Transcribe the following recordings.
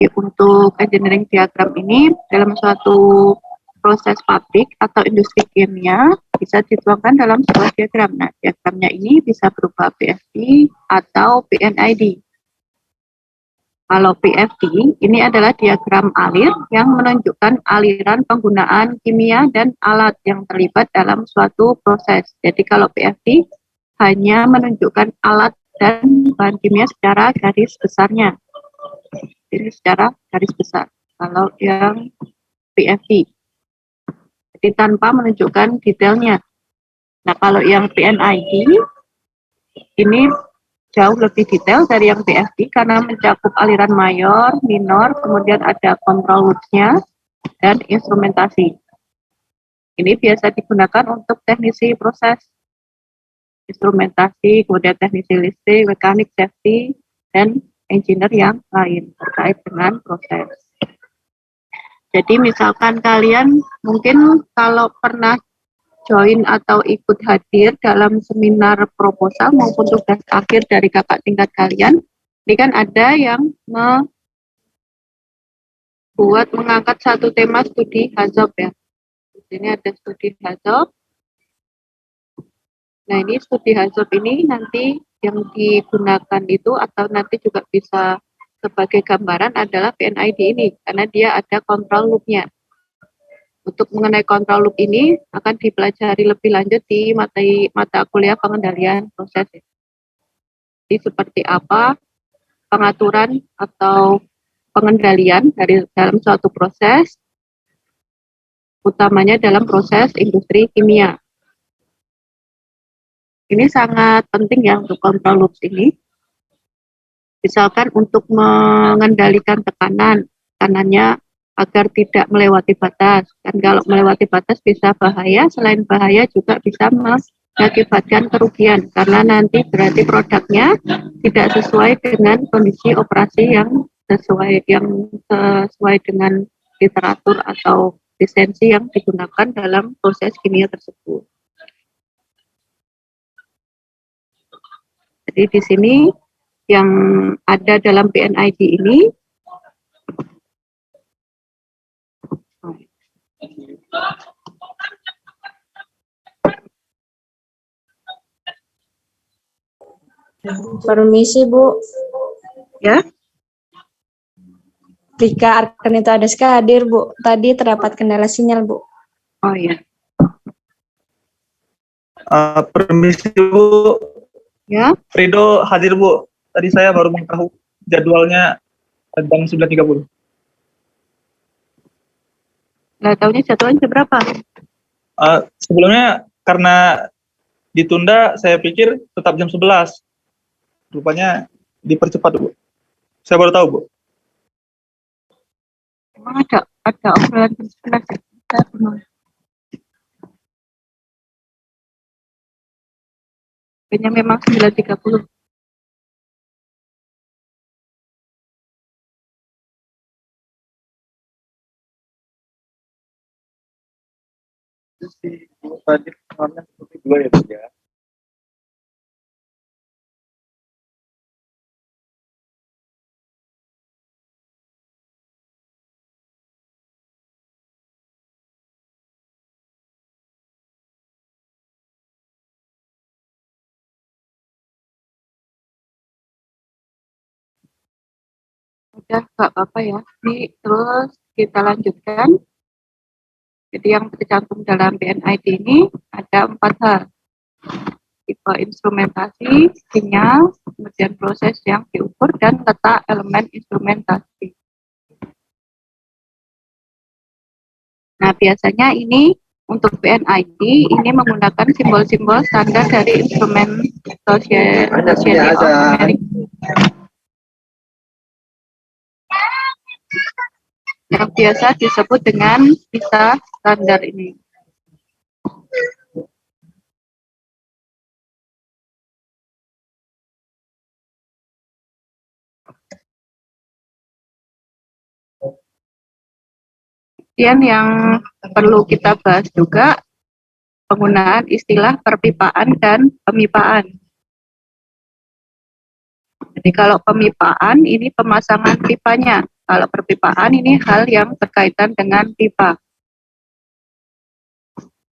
Untuk engineering diagram ini dalam suatu proses pabrik atau industri kimia bisa dituangkan dalam sebuah diagram. Nah, diagramnya ini bisa berupa PFD atau PNID. Kalau PFD ini adalah diagram alir yang menunjukkan aliran penggunaan kimia dan alat yang terlibat dalam suatu proses. Jadi kalau PFD hanya menunjukkan alat dan bahan kimia secara garis besarnya. Ini secara garis besar. Kalau yang PFD, jadi tanpa menunjukkan detailnya. Nah, kalau yang PNID ini jauh lebih detail dari yang PFD karena mencakup aliran mayor, minor, kemudian ada control loops-nya dan instrumentasi. Ini biasa digunakan untuk teknisi proses, instrumentasi, kemudian teknisi listrik, mekanik, safety, dan engineer yang lain terkait dengan proses. Jadi misalkan kalian mungkin kalau pernah join atau ikut hadir dalam seminar proposal maupun tugas akhir dari kakak tingkat kalian, ini kan ada yang mengangkat satu tema studi Hazop ya. Di sini ada studi Hazop. Nah, ini studi Hazop ini nanti yang digunakan itu atau nanti juga bisa sebagai gambaran adalah PNID ini karena dia ada control loop-nya. Untuk mengenai control loop ini akan dipelajari lebih lanjut di mata kuliah pengendalian proses. Jadi seperti apa pengaturan atau pengendalian dalam suatu proses, utamanya dalam proses industri kimia. Ini sangat penting ya untuk control loops ini. Misalkan untuk mengendalikan tekanannya agar tidak melewati batas. Dan kalau melewati batas bisa bahaya, selain bahaya juga bisa mengakibatkan kerugian karena nanti berarti produknya tidak sesuai dengan kondisi operasi yang sesuai dengan literatur atau lisensi yang digunakan dalam proses kimia tersebut. Jadi di sini yang ada dalam PNID ini permisi Bu. Ya. Rika Arkanita Adeska hadir Bu. Tadi terdapat kendala sinyal Bu. Oh ya. Permisi Bu. Ya. Rido hadir Bu. Tadi saya baru mengetahui jadwalnya jam 9.30. Nggak tahunya jadwalnya jam berapa? Sebelumnya karena ditunda, saya pikir tetap jam 11. Rupanya dipercepat Bu. Saya baru tahu Bu. Emang ada obrolan jam 11 ya? Saya belum. Kayaknya memang 9.30. Tadi soalnya seperti 2 ya Bu ya. Udah nggak apa-apa ya. Ini terus kita lanjutkan. Jadi yang tercantum dalam PNID ini ada 4 hal. Tipe instrumentasi, sinyal, kemudian proses yang diukur, dan letak elemen instrumentasi. Nah, biasanya ini untuk PNID ini menggunakan simbol-simbol standar dari instrumen Society of America. Yang biasa disebut dengan PISA standar ini. Kemudian yang perlu kita bahas juga penggunaan istilah perpipaan dan pemipaan. Jadi kalau pemipaan ini pemasangan pipanya. Kalau perpipaan ini hal yang berkaitan dengan pipa.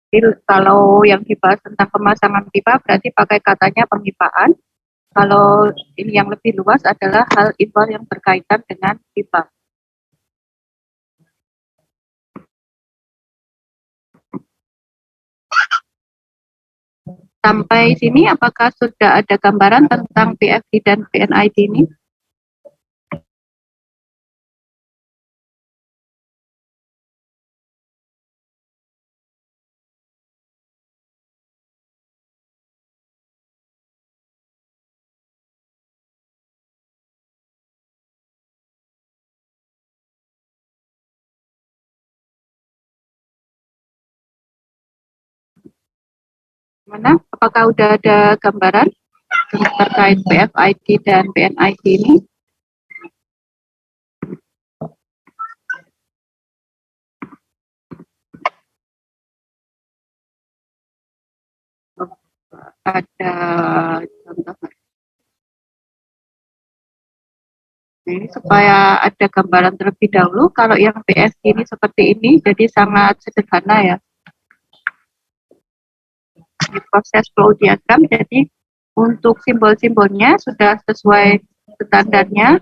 Jadi, kalau yang dibahas tentang pemasangan pipa berarti pakai katanya pemipaan. Kalau ini yang lebih luas adalah hal ihwal yang berkaitan dengan pipa. Sampai sini apakah sudah ada gambaran tentang PFD dan PNID ini? Mana? Apakah sudah ada gambaran terkait PFID dan PNID ini? Ada contoh. Ini supaya ada gambaran terlebih dahulu. Kalau yang PFD ini seperti ini, jadi sangat sederhana ya. Di proses flow diagram, jadi untuk simbol-simbolnya sudah sesuai standarnya.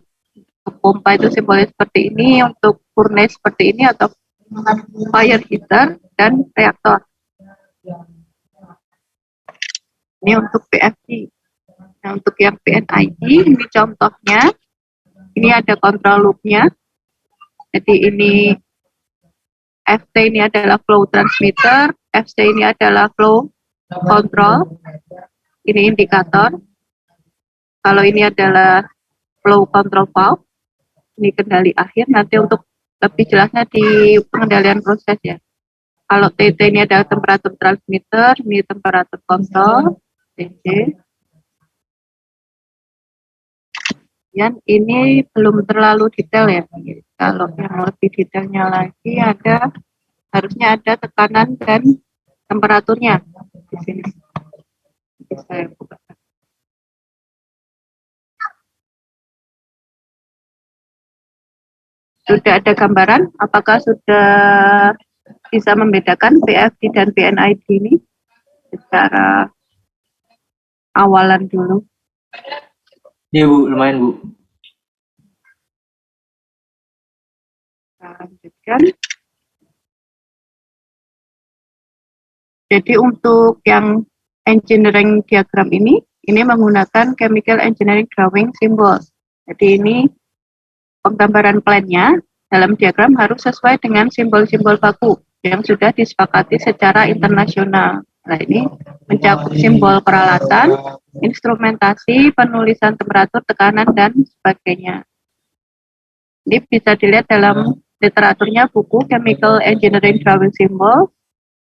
Untuk pompa itu simbolnya seperti ini, untuk furnace seperti ini, atau fire heater dan reaktor. Ini untuk PFD. Nah, untuk yang PNID, ini contohnya. Ini ada control loop-nya. Jadi ini FT ini adalah flow transmitter, FC ini adalah flow control. Ini indikator. Kalau ini adalah flow control valve, ini kendali akhir. Nanti untuk lebih jelasnya di pengendalian proses ya. Kalau TT ini adalah temperatur transmitter, ini temperatur kontrol, TC. Dan ini belum terlalu detail ya. Kalau yang lebih detailnya lagi harusnya ada tekanan dan temperaturnya di sini. Saya buka. Sudah ada gambaran? Apakah sudah bisa membedakan PFD dan PNID ini secara awalan dulu? Iya Bu, lumayan Bu. Kita lanjutkan. Jadi untuk yang engineering diagram ini menggunakan chemical engineering drawing symbol. Jadi ini penggambaran plan-nya dalam diagram harus sesuai dengan simbol-simbol baku yang sudah disepakati secara internasional. Nah, ini mencakup simbol peralatan, instrumentasi, penulisan temperatur, tekanan, dan sebagainya. Ini bisa dilihat dalam literaturnya buku Chemical Engineering Drawing Symbol.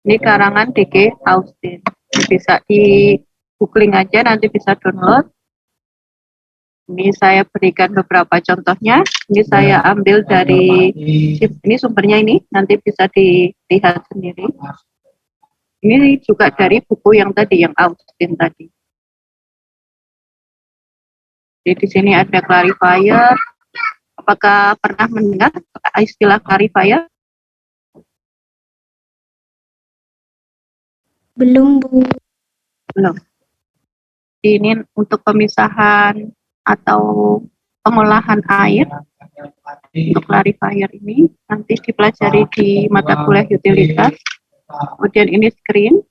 Ini karangan D.G. Austin. Ini bisa di googling aja, nanti bisa download. Ini saya berikan beberapa contohnya. Ini saya ambil dari, ini sumbernya ini, nanti bisa dilihat sendiri. Ini juga dari buku yang tadi, yang Austin tadi. Jadi di sini ada clarifier. Apakah pernah mendengar istilah clarifier? Belum, Bu. Belum. Ini untuk pemisahan atau pengolahan air. Untuk clarifier ini nanti dipelajari di mata kuliah utilitas. Kemudian ini screen.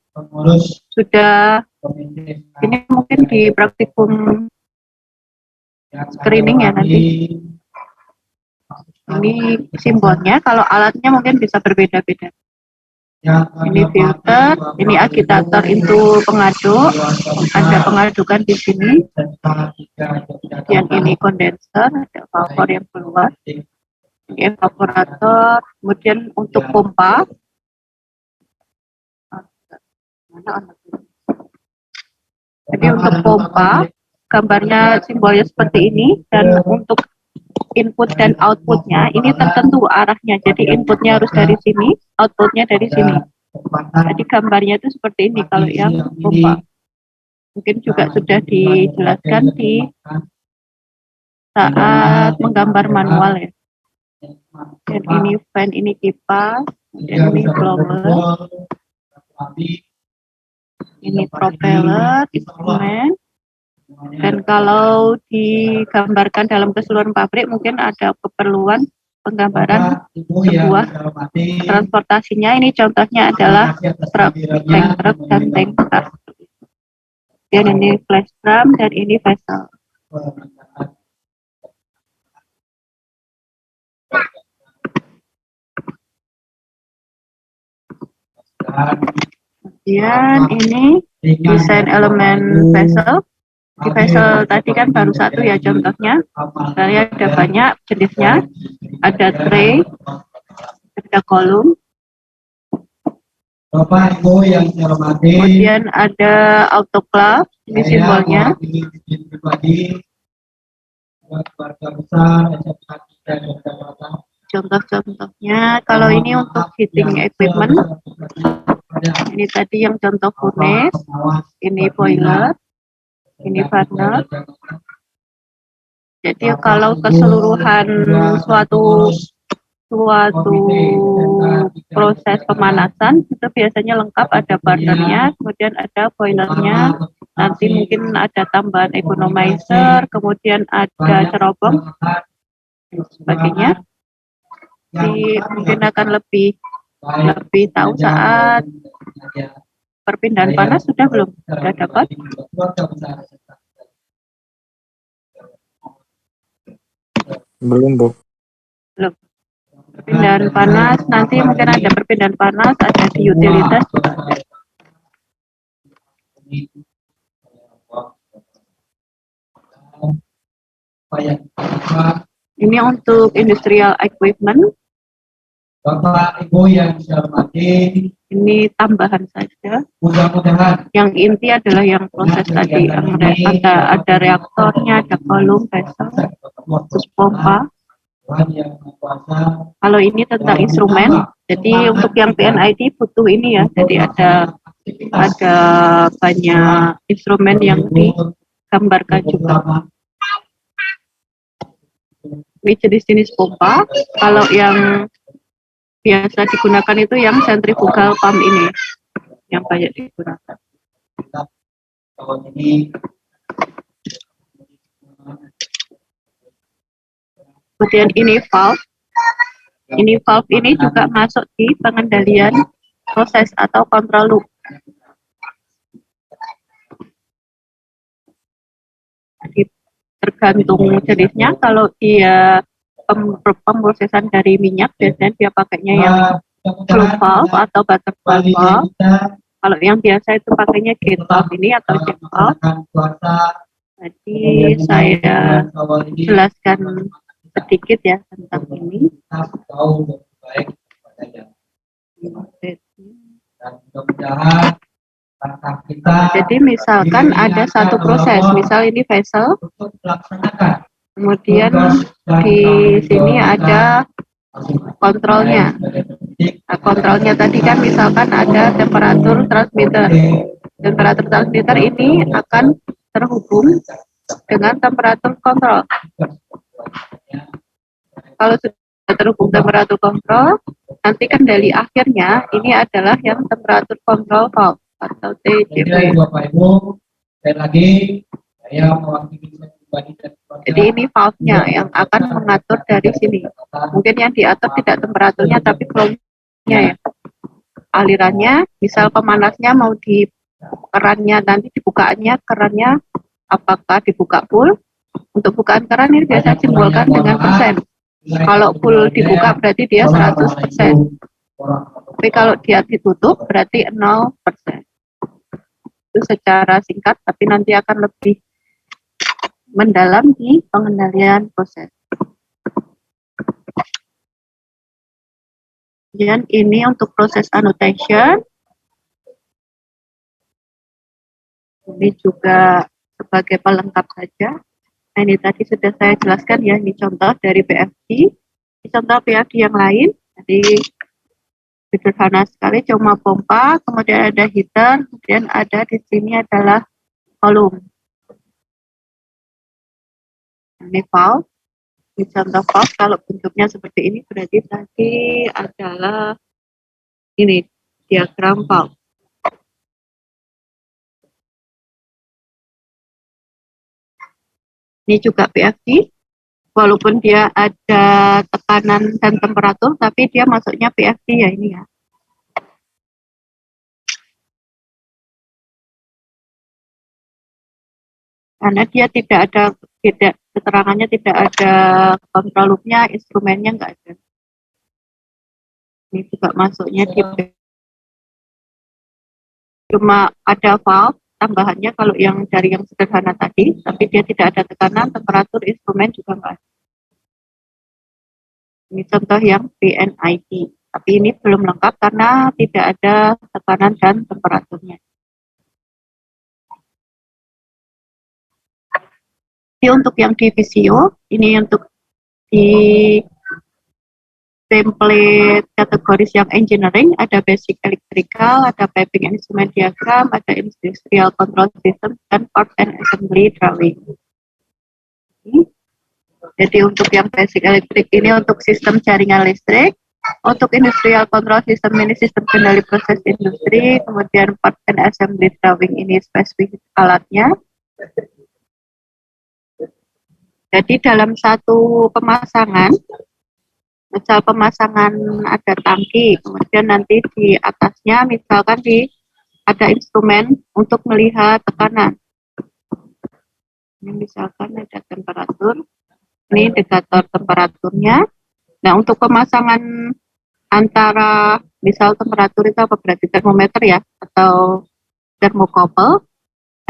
Sudah, ini mungkin di praktikum screening ya nanti. Ini simbolnya, kalau alatnya mungkin bisa berbeda-beda. Ini filter, ini agitator itu pengaduk, ada pengadukan di sini. Kemudian ini kondenser, ada vapor yang keluar. Ini evaporator, kemudian untuk pompa. Jadi untuk pompa, gambarnya simbolnya seperti ini, dan untuk input dan outputnya ini tertentu arahnya. Jadi inputnya harus dari sini, outputnya dari sini. Jadi gambarnya itu seperti ini kalau yang pompa. Mungkin juga sudah dijelaskan di saat menggambar manual ya. Dan ini fan, ini kipas, dan ini blower, ini propeller, instrumen. Dan kalau digambarkan dalam keseluruhan pabrik mungkin ada keperluan penggambaran sebuah transportasinya. Ini contohnya adalah truk, tank truk dan tank car. Dan ini flash drum dan ini vessel. Kemudian ini desain elemen vessel. Di vessel tadi kan baru satu ya contohnya. Saya ada banyak jenisnya. Ada tray, ada kolom. Bapak Ibu yang saya hormati, Kemudian ada autoclave, ini simbolnya. Keluarga besar, dan Contoh-contohnya, kalau ini untuk heating equipment, ini tadi yang contoh furnace, ini boiler, ini burner. Jadi kalau keseluruhan suatu proses pemanasan itu biasanya lengkap, ada burnernya, kemudian ada boilernya, nanti mungkin ada tambahan economizer, kemudian ada cerobong dan sebagainya. Jadi mungkin akan lebih tahu saat perpindahan panas sudah belum? Sudah dapat? Belum, Bu. Belum. Perpindahan panas, nanti mungkin ada perpindahan panas, ada di utilitas. Ini untuk industrial equipment. Bapak Ibu yang saya hormati, Ini tambahan saja. mudah-mudahan Yang inti adalah yang proses tadi, ada reaktornya, ada kolom, vessel, terus pompa. yang berkuasa Kalau ini tentang instrumen, jadi untuk yang PNID butuh ini ya, jadi ada banyak instrumen yang digambarkan juga. Ini jenis-jenis pompa. Kalau yang biasa digunakan itu yang centrifugal pump ini, yang banyak digunakan. tahun ini. Kemudian ini valve. Ini valve ini juga masuk di pengendalian proses atau control loop. Jadi tergantung jenisnya, kalau dia pemrosesan dari minyak, biasanya dia pakainya yang flow valve atau butterfly valve. Kalau yang biasa itu pakainya gate valve ini atau check valve. Jadi saya jelaskan sedikit ya tentang ini. Jadi misalkan ada satu proses, misal ini vessel, kemudian di sini ada kontrolnya. Nah, kontrolnya tadi kan misalkan ada temperatur transmitter. Temperatur transmitter ini akan terhubung dengan temperatur kontrol. Kalau sudah terhubung temperatur kontrol, nanti kendali akhirnya ini adalah yang temperatur kontrol valve atau TCV. Jadi ini valve-nya yang akan mengatur dari sini. Mungkin yang diatur tidak temperaturnya tapi flow-nya ya. Alirannya, misal pemanasnya mau di kerannya, nanti dibukaannya kerannya apakah dibuka full. Untuk bukaan keran ini biasa simbolkan dengan persen. Kalau full dibuka berarti dia 100%. Tapi kalau dia ditutup berarti 0%. Itu secara singkat, tapi nanti akan lebih mendalam di pengendalian proses. Dan ini untuk proses annotation. Ini juga sebagai pelengkap saja. Nah, ini tadi sudah saya jelaskan ya, ini contoh dari BFD. Ini contoh BFD yang lain. Jadi sederhana sekali, cuma pompa, kemudian ada heater, kemudian ada di sini adalah kolom. Ini valve. Di contoh valve kalau bentuknya seperti ini berarti tadi adalah ini diagram valve. Ini juga PFD, walaupun dia ada tekanan dan temperatur, tapi dia masuknya PFD ya ini ya. Karena dia keterangannya tidak ada kontrol loopnya, instrumennya nggak ada. Ini juga masuknya di cuma ada valve tambahannya kalau yang dari yang sederhana tadi, tapi dia tidak ada tekanan, temperatur, instrumen juga nggak ada. Ini contoh yang PNID, tapi ini belum lengkap karena tidak ada tekanan dan temperaturnya. Ini untuk yang di Visio, ini untuk di template kategoris yang engineering, ada basic electrical, ada piping and instrument diagram, ada industrial control system, dan part and assembly drawing. Jadi untuk yang basic electric ini untuk sistem jaringan listrik, untuk industrial control system ini sistem kendali proses industri, kemudian part and assembly drawing ini spesifik alatnya. Jadi dalam satu pemasangan, misal pemasangan ada tangki, kemudian nanti di atasnya misalkan ada instrumen untuk melihat tekanan. Ini misalkan ada temperatur, ini indikator temperaturnya. Nah untuk pemasangan antara misal temperatur itu apa berarti termometer ya atau termokopel.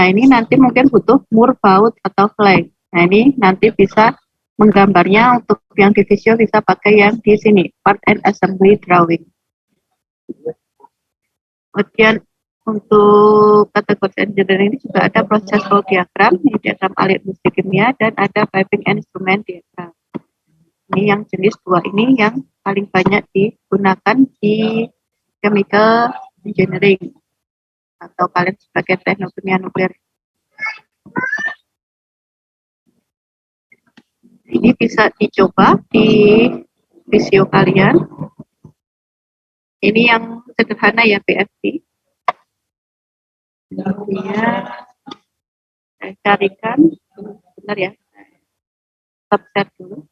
Nah ini nanti mungkin butuh mur, baut atau flank. Nah ini nanti bisa menggambarnya untuk yang di Visio bisa pakai yang di sini, part and assembly drawing. Kemudian untuk kategori engineering ini juga ada proses flow diagram, ini diagram alit industri kimia, dan ada piping and instrument diagram. Ini yang jenis dua ini yang paling banyak digunakan di chemical engineering atau kalian sebagai teknik kimia nuklir. Ini bisa dicoba di Visio kalian. Ini yang sederhana ya PFD. Kemudian saya carikan, bentar ya, subset dulu.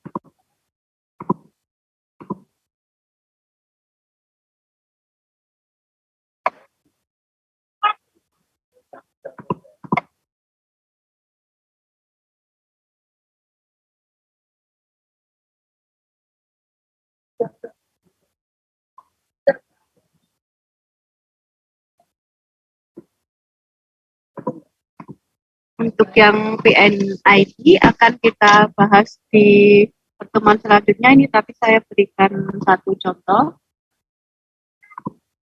Untuk yang PNID akan kita bahas di pertemuan selanjutnya ini, tapi saya berikan satu contoh.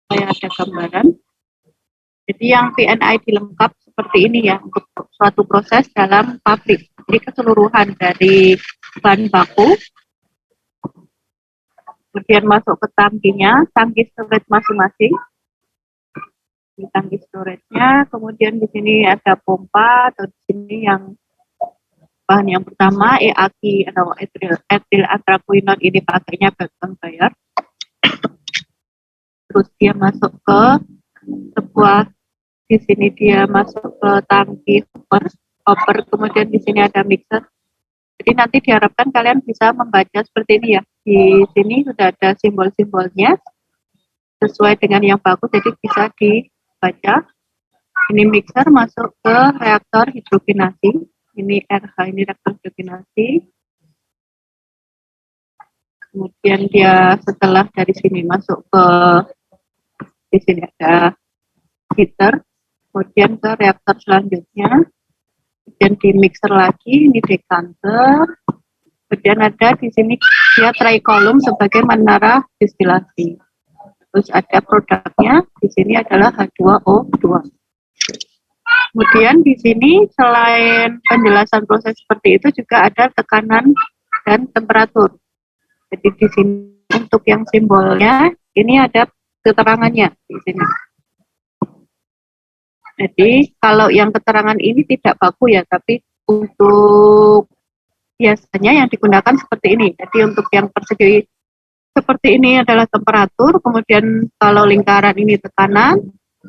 Saya ada gambaran. Jadi yang PNID lengkap seperti ini ya, untuk suatu proses dalam pabrik. Jadi keseluruhan dari bahan baku, kemudian masuk ke tangkinya, tangki storage masing-masing. Di tangki storage-nya, kemudian di sini ada pompa, atau di sini yang bahan yang pertama EAQ atau etil anthraquinone ini pakainya bag conveyor. Terus dia masuk ke sebuah, di sini dia masuk ke tangki hopper, kemudian di sini ada mixer. Jadi nanti diharapkan kalian bisa membaca seperti ini ya. Di sini sudah ada simbol-simbolnya sesuai dengan yang bagus, jadi bisa dibaca. Ini mixer masuk ke reaktor hidrogenasi. Ini RH, ini reaktor hidrogenasi. Kemudian dia setelah dari sini masuk ke, di sini ada heater. Kemudian ke reaktor selanjutnya. Kemudian di mixer lagi, ini decanter. Kemudian ada di sini dia trikolum sebagai menara distilasi. Terus ada produknya, di sini adalah H2O2. Kemudian di sini selain penjelasan proses seperti itu juga ada tekanan dan temperatur. Jadi di sini untuk yang simbolnya ini ada keterangannya di sini. Jadi kalau yang keterangan ini tidak baku ya, tapi untuk biasanya yang digunakan seperti ini. Jadi untuk yang persegi seperti ini adalah temperatur, kemudian kalau lingkaran ini tekanan,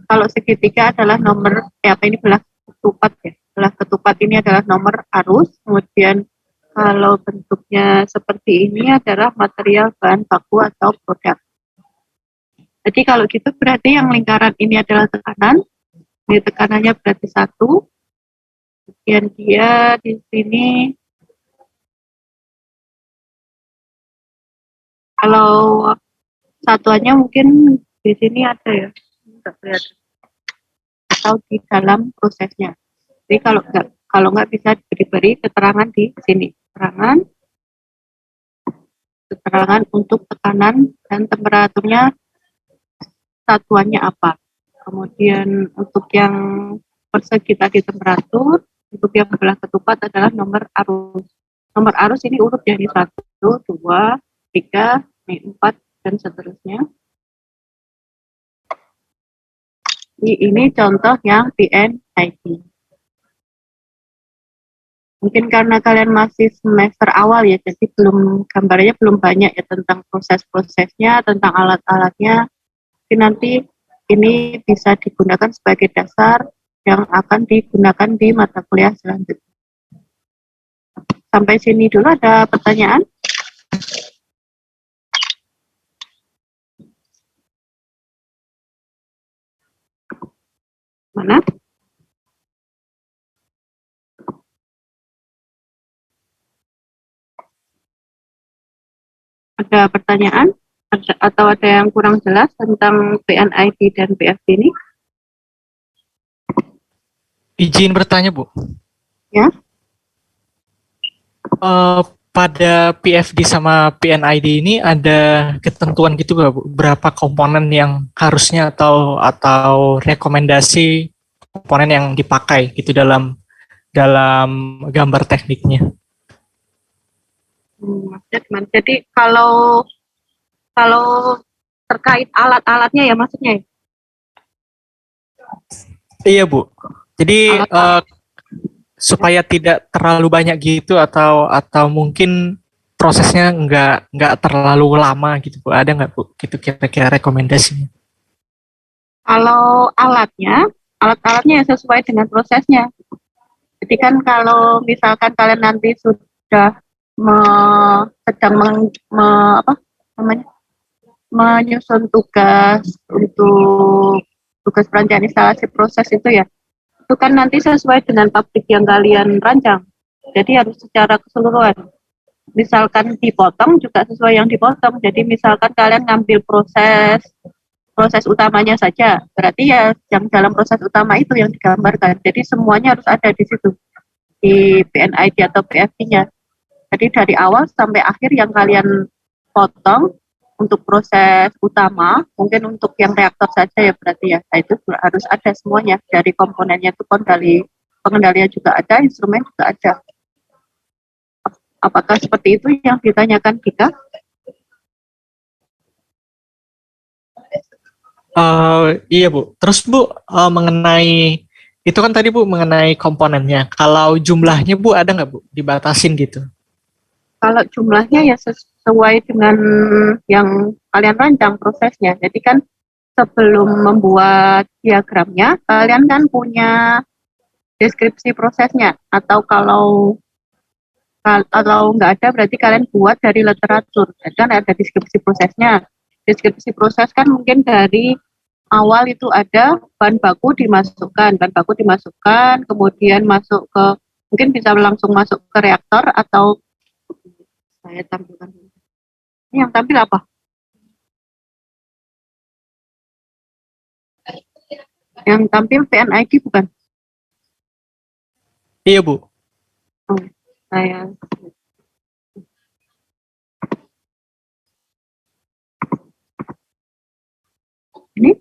kalau segitiga adalah nomor, apa ini belah ketupat ya. Belah ketupat ini adalah nomor arus, kemudian kalau bentuknya seperti ini adalah material bahan baku atau produk. Jadi kalau gitu berarti yang lingkaran ini adalah tekanan, ini tekanannya berarti 1, kemudian dia di sini, kalau satuannya mungkin di sini ada ya, enggak kelihatan, atau di dalam prosesnya. Jadi kalau nggak bisa diberi keterangan di sini, keterangan untuk tekanan dan temperaturnya satuannya apa. Kemudian untuk yang persegi tadi temperatur, untuk yang belah ketupat adalah nomor arus. Nomor arus ini urut dari 1, 2, 3, 4, dan seterusnya. Ini contoh yang PNID. Mungkin karena kalian masih semester awal ya, jadi gambarnya belum banyak ya tentang proses-prosesnya, tentang alat-alatnya. Tapi nanti ini bisa digunakan sebagai dasar yang akan digunakan di mata kuliah selanjutnya. Sampai sini dulu, ada pertanyaan? Mana? Ada pertanyaan? Atau ada yang kurang jelas tentang PNID dan PFD ini? Izin bertanya, Bu. Ya. Pada PFD sama PNID ini ada ketentuan gitu nggak, Bu? Berapa komponen yang harusnya atau rekomendasi komponen yang dipakai gitu dalam gambar tekniknya? Jadi kalau terkait alat-alatnya ya maksudnya ya? Iya, Bu. Jadi supaya tidak terlalu banyak gitu atau mungkin prosesnya nggak terlalu lama gitu, Bu. Ada nggak, Bu? Gitu kira-kira rekomendasinya? Kalau alat-alatnya ya sesuai dengan prosesnya. Jadi kan kalau misalkan kalian nanti sudah sedang menyusun tugas untuk tugas perancangan instalasi proses itu ya, itu kan nanti sesuai dengan pabrik yang kalian rancang. Jadi harus secara keseluruhan. Misalkan dipotong juga sesuai yang dipotong. Jadi misalkan kalian ngambil proses utamanya saja, berarti ya yang dalam proses utama itu yang digambarkan. Jadi semuanya harus ada di situ, di PNID atau PFD-nya. Jadi dari awal sampai akhir yang kalian potong untuk proses utama, mungkin untuk yang reaktor saja ya berarti ya, nah, itu harus ada semuanya, dari komponennya itu pengendalian juga ada, instrumen juga ada. Apakah seperti itu yang ditanyakan Dika? Iya, Bu. Terus, Bu, mengenai itu kan tadi, Bu, mengenai komponennya. Kalau jumlahnya, Bu, ada nggak, Bu, dibatasin gitu? Kalau jumlahnya ya sesuai dengan yang kalian rancang prosesnya. Jadi kan sebelum membuat diagramnya, kalian kan punya deskripsi prosesnya. Atau kalau nggak ada, berarti kalian buat dari literatur. Jadi kan ada deskripsi prosesnya. Deskripsi proses kan mungkin dari awal itu ada bahan baku dimasukkan, kemudian masuk ke, mungkin bisa langsung masuk ke reaktor, atau saya tampilkan. Ini yang tampil apa? Yang tampil PNID bukan? Iya, Bu. Saya ini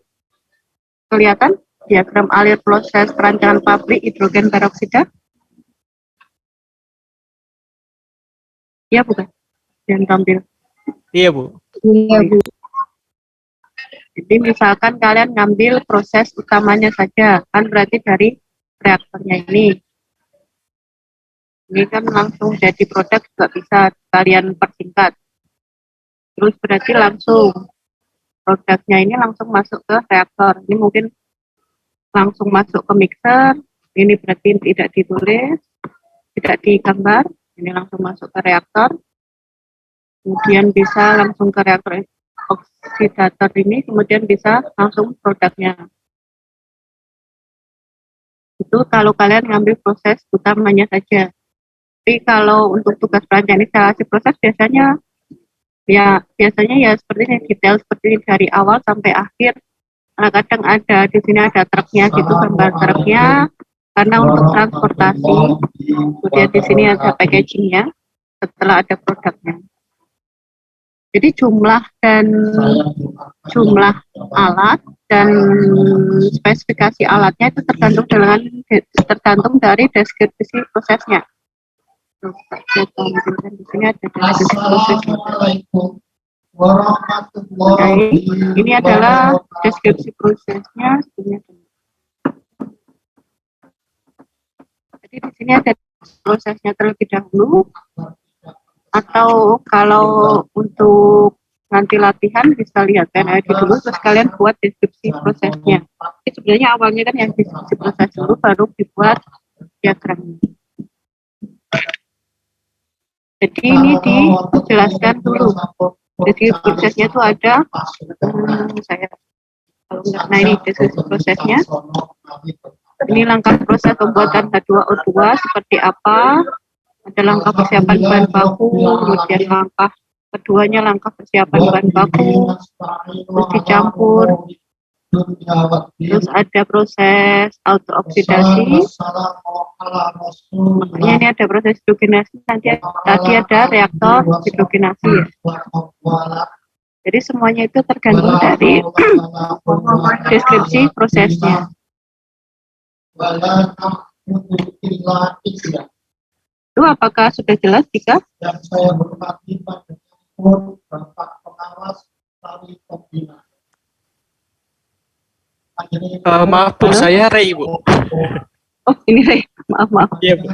kelihatan diagram alir proses perancangan pabrik hidrogen peroksida? Iya bukan? Yang tampil. Iya, Bu. Iya, Bu. Jadi misalkan kalian ngambil proses utamanya saja, kan berarti dari reaktornya ini. Ini kan langsung jadi produk juga bisa kalian persingkat. Terus berarti langsung produknya ini langsung masuk ke reaktor. Ini mungkin langsung masuk ke mixer. Ini berarti tidak ditulis, tidak digambar. Ini langsung masuk ke reaktor. Kemudian bisa langsung ke reaktor oksidator ini, kemudian bisa langsung produknya. Itu kalau kalian ngambil proses utamanya saja. Tapi kalau untuk tugas pelajaran instalasi proses biasanya ya seperti ini, detail seperti ini dari awal sampai akhir. Kadang ada di sini ada truknya gitu, gambar truknya karena untuk transportasi. Kemudian di sini ada packagingnya setelah ada produknya. Jadi jumlah alat dan spesifikasi alatnya itu tergantung dari deskripsi prosesnya. Di sini ada deskripsi prosesnya. Ini adalah deskripsi prosesnya. Jadi di sini ada prosesnya terlebih dahulu. Atau kalau untuk nanti latihan bisa lihat PNID dulu, terus kalian buat deskripsi prosesnya. Jadi sebenarnya awalnya kan yang deskripsi proses dulu, baru dibuat diagramnya. Jadi ini dijelaskan dulu. Deskripsi prosesnya itu ada, nah ini deskripsi prosesnya. Ini langkah proses pembuatan H2O2 seperti apa. Ada langkah persiapan bahan baku, kemudian langkah keduanya langkah persiapan bahan baku, terus dicampur, terus ada proses auto-oksidasi, makanya ini ada proses hidrogenasi, nanti tadi ada reaktor hidrogenasi ya. Jadi semuanya itu tergantung dari deskripsi prosesnya. Itu apakah sudah jelas, Dika? Yang saya hormati pada pun Bapak Pengawas Tali Kombinasi. Maaf Bu, saya Ray Bu. Oh ini Ray, maaf. Iya Bu.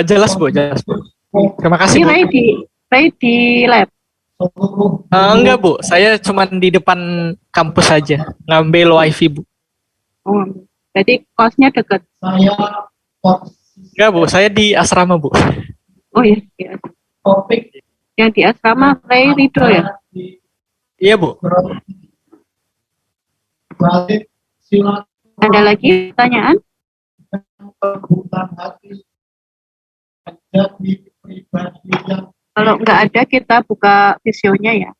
Jelas Bu. Terima kasih Bu. Ini Ray di lab. Enggak Bu, saya cuma di depan kampus saja, ngambil wifi Bu. Oh, jadi kosnya dekat. Saya Enggak Bu, saya di asrama Bu. Oh iya, di topik yang di asrama Ray Rido ya? Iya Bu. balik silakan Ada lagi pertanyaan? kebutuhan hati menjadi pribadi yang Kalau nggak ada kita buka visionya ya.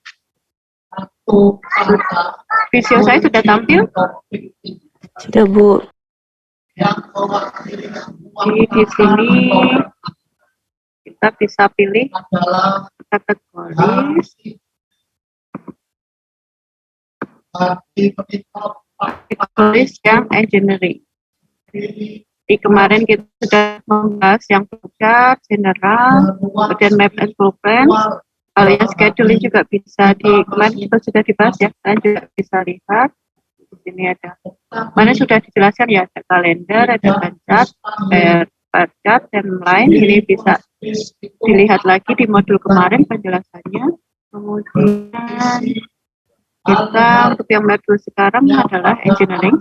satu serta Visio saya sudah tampil. topik ini Sudah Bu. yang mewakili semua Di sini kita bisa pilih adalah kategori kategori yang engineering. Di kemarin kita sudah membahas yang produk, general, kemudian map and blueprint. Kalau yang scheduling juga bisa kemarin kita sudah dibahas ya, kalian juga bisa lihat. Di sini ada, mana sudah dijelaskan ya, ada kalender, ada Gantt chart, dan lain. Ini bisa dilihat lagi di modul kemarin penjelasannya. Kemudian kita untuk yang modul sekarang adalah engineering.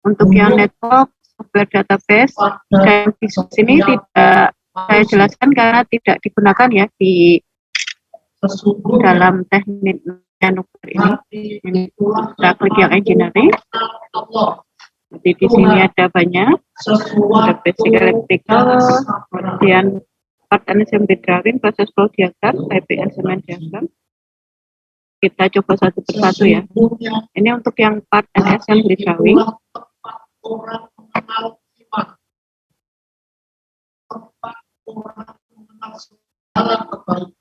Untuk yang network, software database, dan di sini tidak saya jelaskan karena tidak digunakan ya di dalam teknik nuklir ini. Ini kita klik yang engineering. Jadi di sini ada banyak, ada basic electrical, kemudian part and assembly drawing, proses flow diagram, IPN cement diagram. Kita coba satu persatu ya. Ini untuk yang part and assembly drawing. orang mengenal iman, tempat orang mengenal segala kebaikan.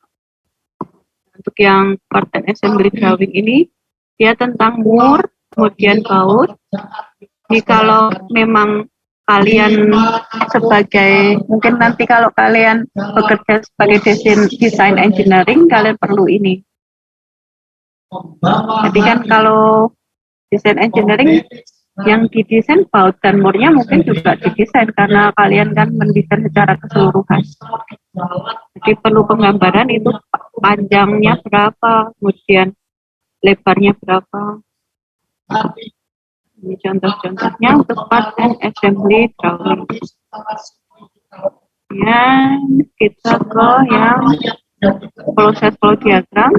Untuk yang part and assembly drawing ini, dia tentang mur, kemudian baut. Ini kalau memang kalian sebagai, mungkin nanti kalau kalian bekerja sebagai desain engineering, kalian perlu ini. Jadi kan kalau desain engineering Yang didesain baut dan murnya mungkin juga didesain karena kalian kan mendesain secara keseluruhan. Jadi perlu penggambaran itu panjangnya berapa, kemudian lebarnya berapa. Ini contoh-contohnya untuk part and assembly drawing. Dan kita ke yang proses flow diagram.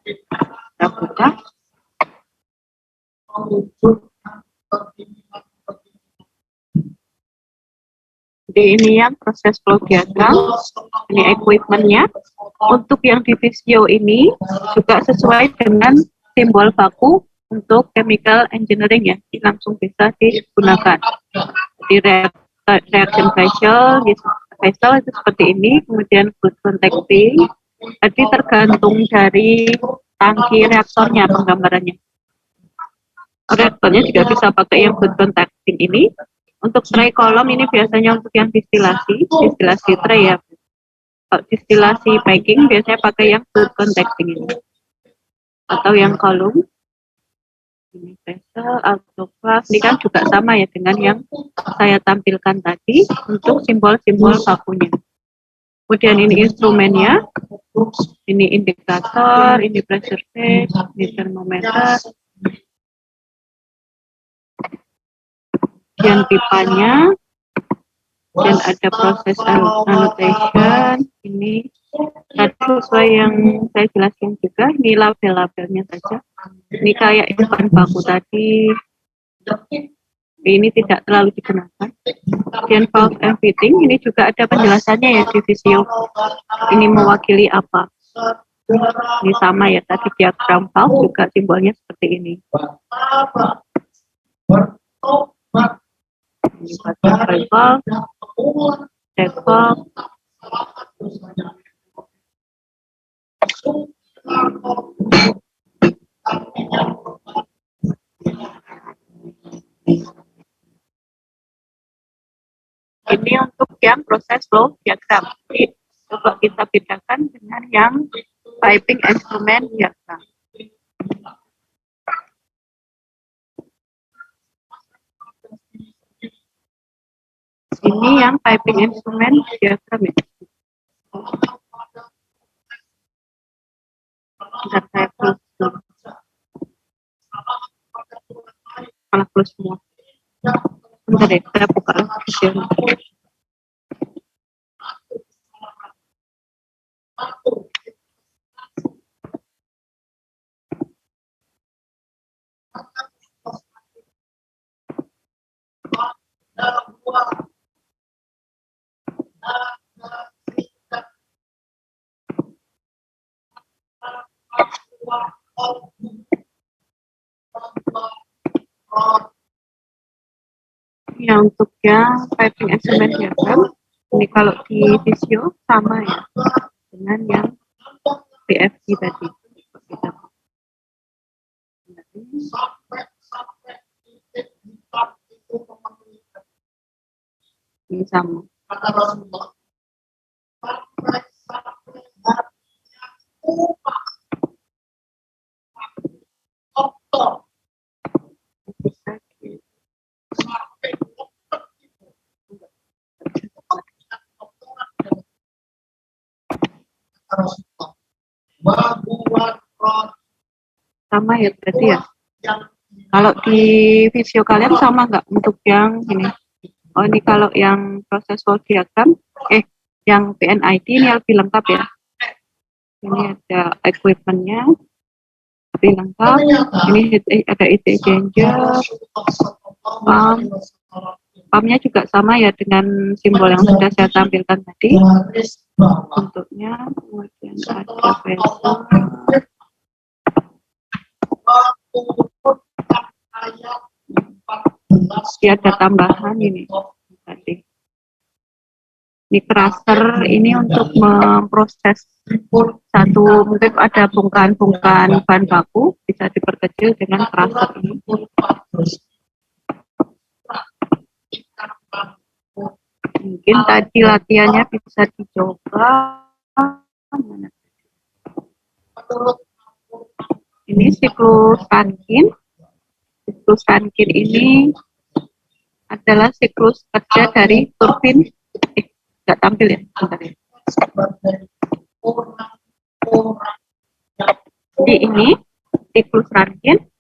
Kita buka. Jadi ini yang proses flow diagram. Ini equipment-nya. Untuk yang di Visio ini juga sesuai dengan simbol baku untuk chemical engineering ya. Ini langsung bisa digunakan. Jadi reaction vessel itu seperti ini, kemudian good contacting. Jadi tergantung dari tangki reaktornya penggambarannya. Reaktornya juga bisa pakai yang good contacting ini. Untuk tray kolom ini biasanya untuk yang distilasi tray ya. Kalau distilasi packing biasanya pakai yang good contacting ini. Atau yang kolom. Ini vessel, autoclave, ini kan juga sama ya dengan yang saya tampilkan tadi untuk simbol-simbol bakunya. Kemudian ini instrumennya, ini indikator, ini pressure gauge, ini termometer. Kemudian pipanya, dan ada proses annotation, ini tadi sesuai yang saya jelaskan juga, ini label-labelnya saja. Ini kayak bahan baku tadi, ini tidak terlalu digunakan. Kemudian valve and fitting, ini juga ada penjelasannya ya di Visio. Ini mewakili apa? Ini sama ya, tadi diagram valve juga simbolnya seperti ini. Ini butterfly valve, deck valve. Ini untuk yang proses flow diagram. Jadi, coba kita bedakan dengan yang piping instrument diagram. Ini yang piping instrument diagram ya. Bentar, saya close dulu. Malah close semua. Bentar deh, saya buka videonya. Ya, untuk yang piping instrument diagram, ini kalau di Visio sama ya dengan yang BFD tadi. Ini sama. Sama ya berarti ya. Kalau di Visio kalian sama nggak untuk yang ini? Oh, ini kalau yang proses flow diagram, yang PNID ini lebih lengkap ya. Ini ada equipment-nya, lebih lengkap. Ini ada heat exchanger, pumpnya juga sama ya dengan simbol yang sudah saya tampilkan tadi. Bentuknya, kemudian ada vessel. Dia ada tambahan ini tadi. Ini crusher ini untuk memproses satu, mungkin ada bongkahan-bongkahan bahan baku bisa diperkecil dengan crusher ini. Mungkin tadi latihannya bisa dicoba. Ini siklus Rankine. siklus Rankine ini adalah siklus kerja dari turbin. Nggak tampil ya, bentar ya. Jadi ini siklus Rankine.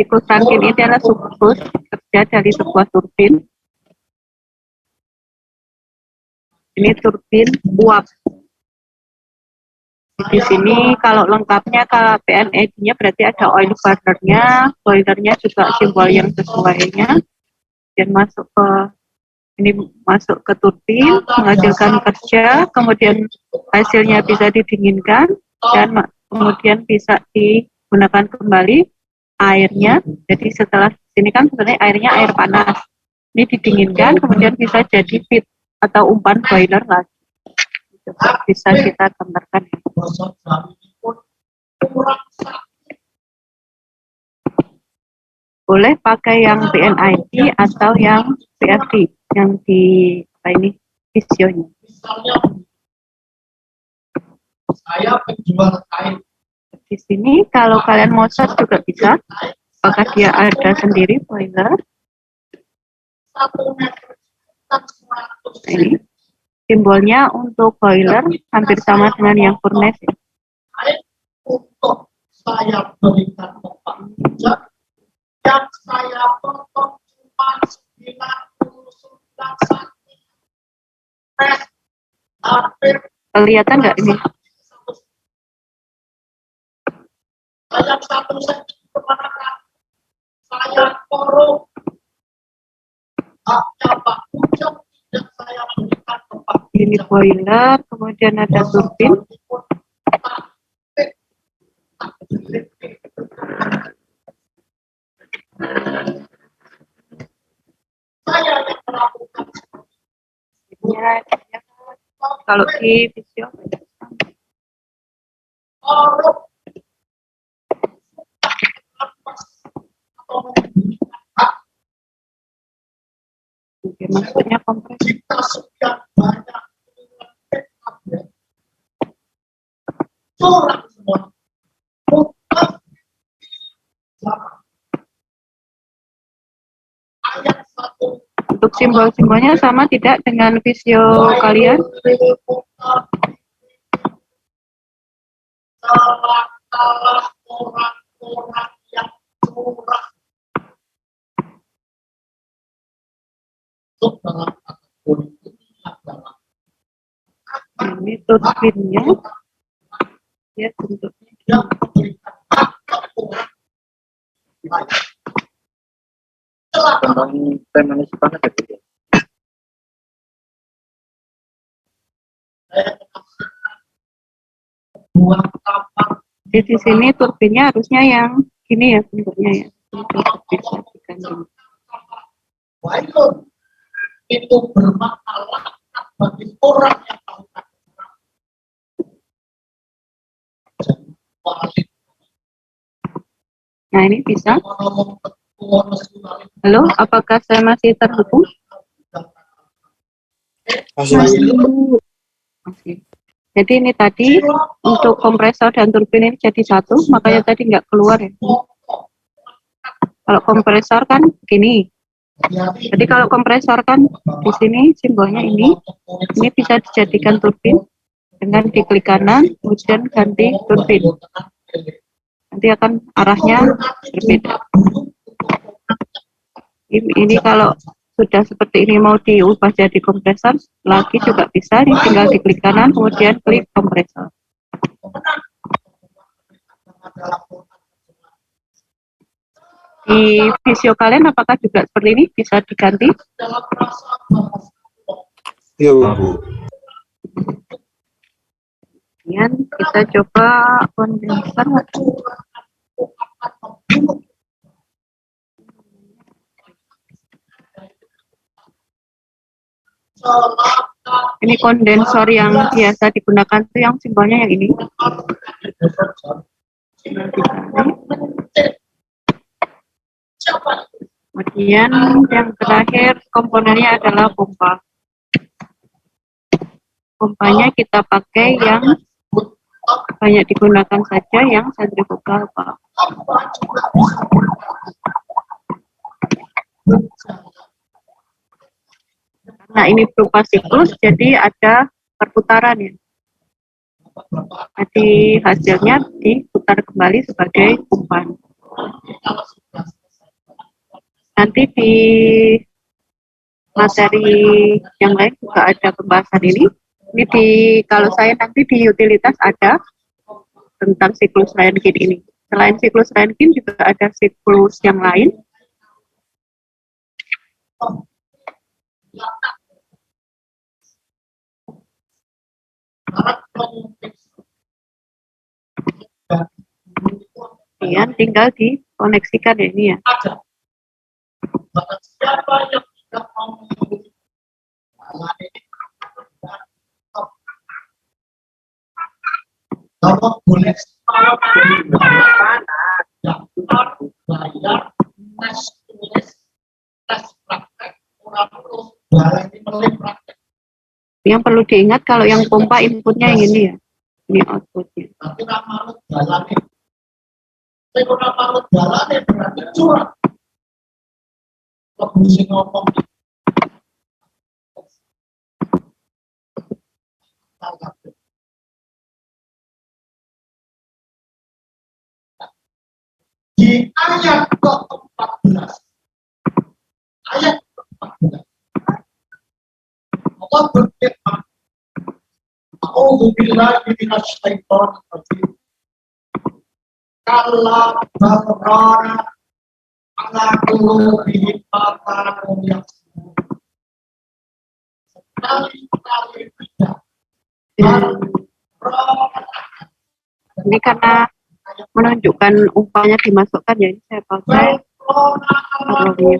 Siklus Rankine ini adalah siklus kerja dari sebuah turbin. Ini turbin uap. Di sini kalau lengkapnya kalau PNID-nya berarti ada oil burner-nya, boilernya juga simbol yang sesuainya, dan masuk ke turbin, menghasilkan kerja, kemudian hasilnya bisa didinginkan dan kemudian bisa digunakan kembali airnya. Jadi setelah sini kan sebenarnya airnya air panas, ini didinginkan kemudian bisa jadi feed atau umpan boiler lagi. Bisa kita gambarkan. Boleh pakai yang PNID atau yang PFD yang di visionya. Misalnya, saya penjual kain. Di sini kalau kalian mau search juga bisa. Apakah dia ada sendiri boiler? 1 meter dan 100 Nah, ini simbolnya untuk boiler hampir sama dengan yang furnace ya. untuk saya berikan tempat kerja yang saya potong cuma 99 cm. Hampir Kelihatan nggak ini? saya 1 cm kemana-mana. Saya korup. Haknya Pak Ujang tidak saya berikan tempat Ini boiler, kemudian ada turbin. Saya yang melakukan Ya, kalau di visio korup. Oke, maksudnya kompres. Kita sekian banyak curang semua. Bukan ayat 1 Untuk simbol-simbolnya sama tidak dengan visio kalian? Salah orang-orang yang curang. Untuk dalam kategori ini adalah Ini turbinnya. Ya, bentuknya. yang memberikan hak ke orang lain. Telah Temanis panas ya, Bu? saya menafsirkan buang kapal Jadi di sini turbinnya harusnya yang gini ya bentuknya ya. Untuk bisa digandeng. Wailun itu bermakna laknat bagi orang yang melakukan curang. Jadi, wali Nah, ini bisa. ngomong ketua nasional Halo, apakah saya masih terhubung? Masih. Jadi ini tadi untuk kompresor dan turbin ini jadi satu, makanya tadi nggak keluar ya. Kalau kompresor kan begini. Jadi kalau kompresor kan di sini simbolnya ini bisa dijadikan turbin dengan diklik kanan, kemudian ganti turbin. Nanti akan arahnya berbeda. Ini kalau sudah seperti ini mau diubah jadi kompresor lagi juga bisa, ini tinggal diklik kanan kemudian klik kompresor. Di visio kalian apakah juga seperti ini bisa diganti? Iya, Bu. Kemudian kita coba kondenser. Ini kondensor yang biasa digunakan itu yang simbolnya yang ini. Kemudian yang terakhir komponennya adalah pompa. Pompanya kita pakai yang banyak digunakan saja, yang sentrifugal, Pak. Nah, ini berupa siklus, jadi ada perputaran ya. Jadi hasilnya diputar kembali sebagai umpan. Nanti di materi yang lain juga ada pembahasan ini. Ini kalau saya nanti di utilitas ada tentang siklus Rankine ini. Selain siklus Rankine juga ada siklus yang lain. Kemudian tinggal dikoneksikan ya ini ya. Siapa yang tidak mau mengikuti jalan ini, kalau boleh daftar bayar tes tulis tes praktek kurang terus jalan ini mulai praktek. Yang perlu diingat kalau yang pompa inputnya yang ini ya. Ini outputnya. Tapi nama jalan ini, kalau nama jalan ini berarti curang. Kalau sing ngomong di ayat ke-14 Allah berfirman A'udzu billahi minasyaitonir rajim kalla barrana ala qulubihim ma kanu yaksubun sekali-kali tidak Ini karena menunjukkan umpannya dimasukkan ya, ini saya pakai arrownya.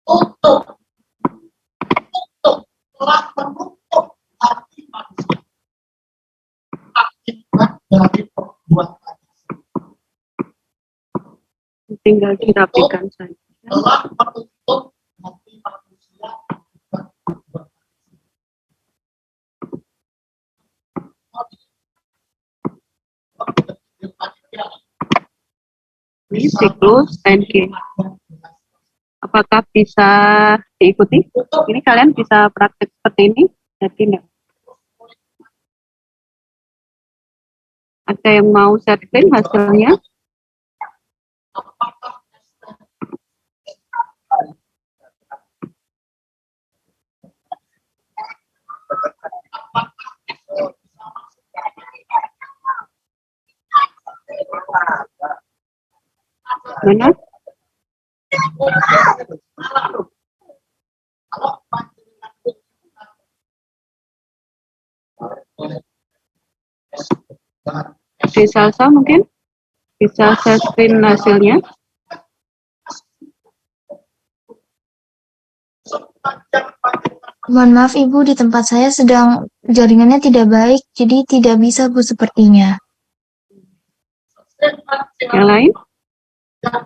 untuk telah menutup hati manusia akibat dari perbuatan Tinggal dirapikan saja. telah menutup hati manusia akibat perbuatan Ini siklus Rankine. Apakah bisa diikuti? Ini kalian bisa praktek seperti ini? Jadi enggak. Ada yang mau share screen hasilnya? Mana? Di Salsa mungkin bisa share screen hasilnya. Mohon maaf Ibu, di tempat saya sedang jaringannya tidak baik, jadi tidak bisa Bu sepertinya. Yang lain? Ada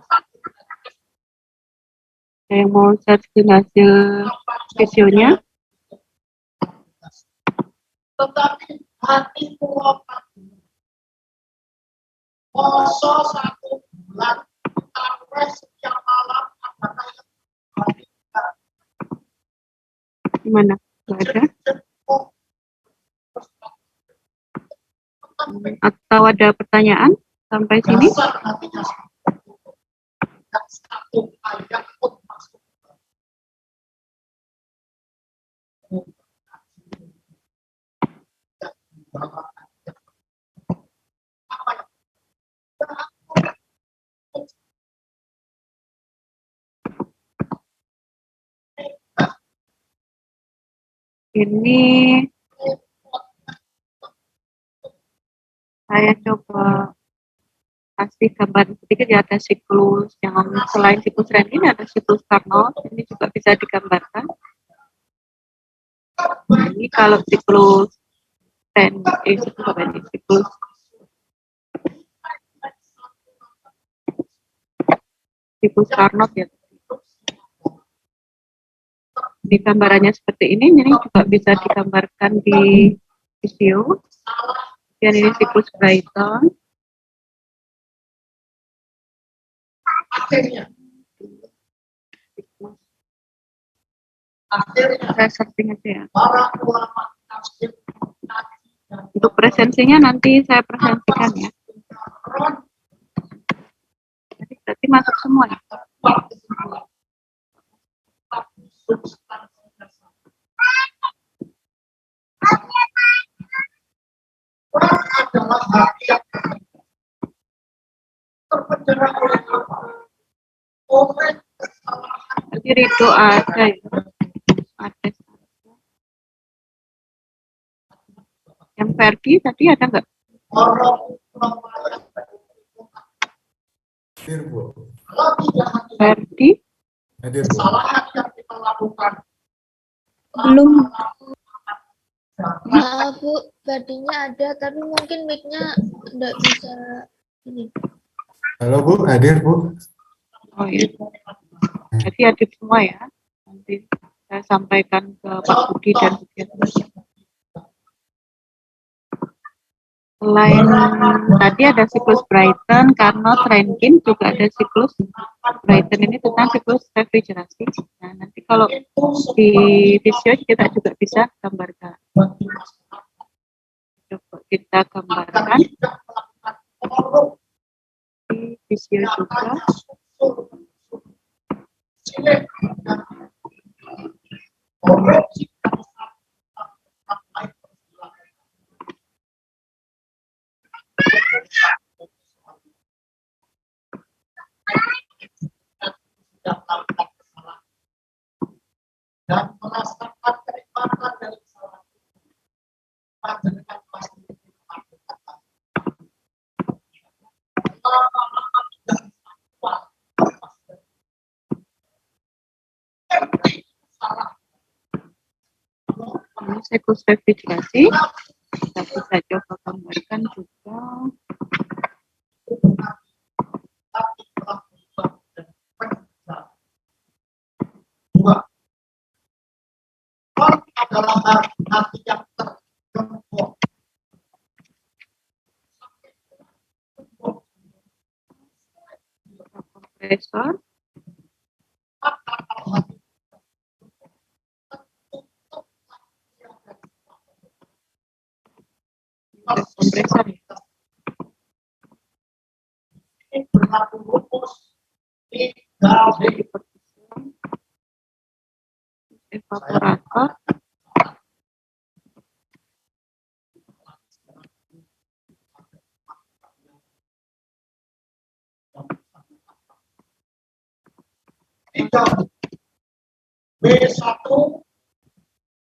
yang mau share screen hasil videonya? tetapi hati pulau poso 1 bulan sampai setiap malam apakah Gimana? Nggak ada? Atau ada pertanyaan sampai sini? dasar hatinya dan satu ayat pun masuk Ini saya coba kasih gambar sedikit ya, ada siklus yang selain siklus Rankine ada siklus Carnot, ini juga bisa digambarkan. Ini kalau siklus siklus Carnot ya. Di gambarannya seperti ini juga bisa digambarkan di video. Dan ini siklus Brighton. akhirnya Akhirnya Saya searching aja ya. para ulama tafsir Untuk presensinya nanti saya presentasikan ya. Jadi berarti masuk semua ya. adalah hati yang terpenjara oleh apa? Oleh kesalahan. Jadi Ridho ada ya. Ada. Yang Ferdi tadi ada nggak? Orang ulama Hadir, Bu. kalau tidak hati Ferdi Hadir, Bu. kesalahan yang kita lakukan Belum. Maaf, Maaf Bu, tadinya ada tapi mungkin mic-nya nggak bisa ini. Halo, Bu. Hadir, Bu. Oh iya. Jadi hadir semua ya. Nanti saya sampaikan ke Pak Budi dan Budianto. Selain tadi ada siklus Brighton, Carnot, Rankine, juga ada siklus Brighton ini tentang siklus refrigerasi. Nah, nanti kalau di visio kita juga bisa gambarkan. Coba kita gambarkan di visio juga. dan merasakan kenikmatan dari kesalahan panjenengan pasti melakukan. Ini siklus refrigerasi. Kita bisa coba gambarkan juga. Dua, adalah hati yang tergempur. Kompresor. Kompresor ya. Ini berlaku rumus tinggal di Evaporator. tiga B1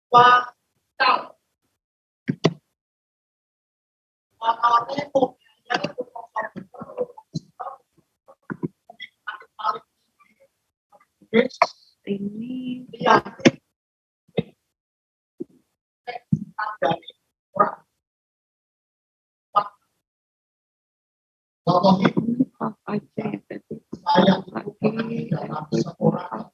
bakal makanya mobilnya itu Ini yang dari orang contoh itu off aja ya tadi. saya Lagi. seorang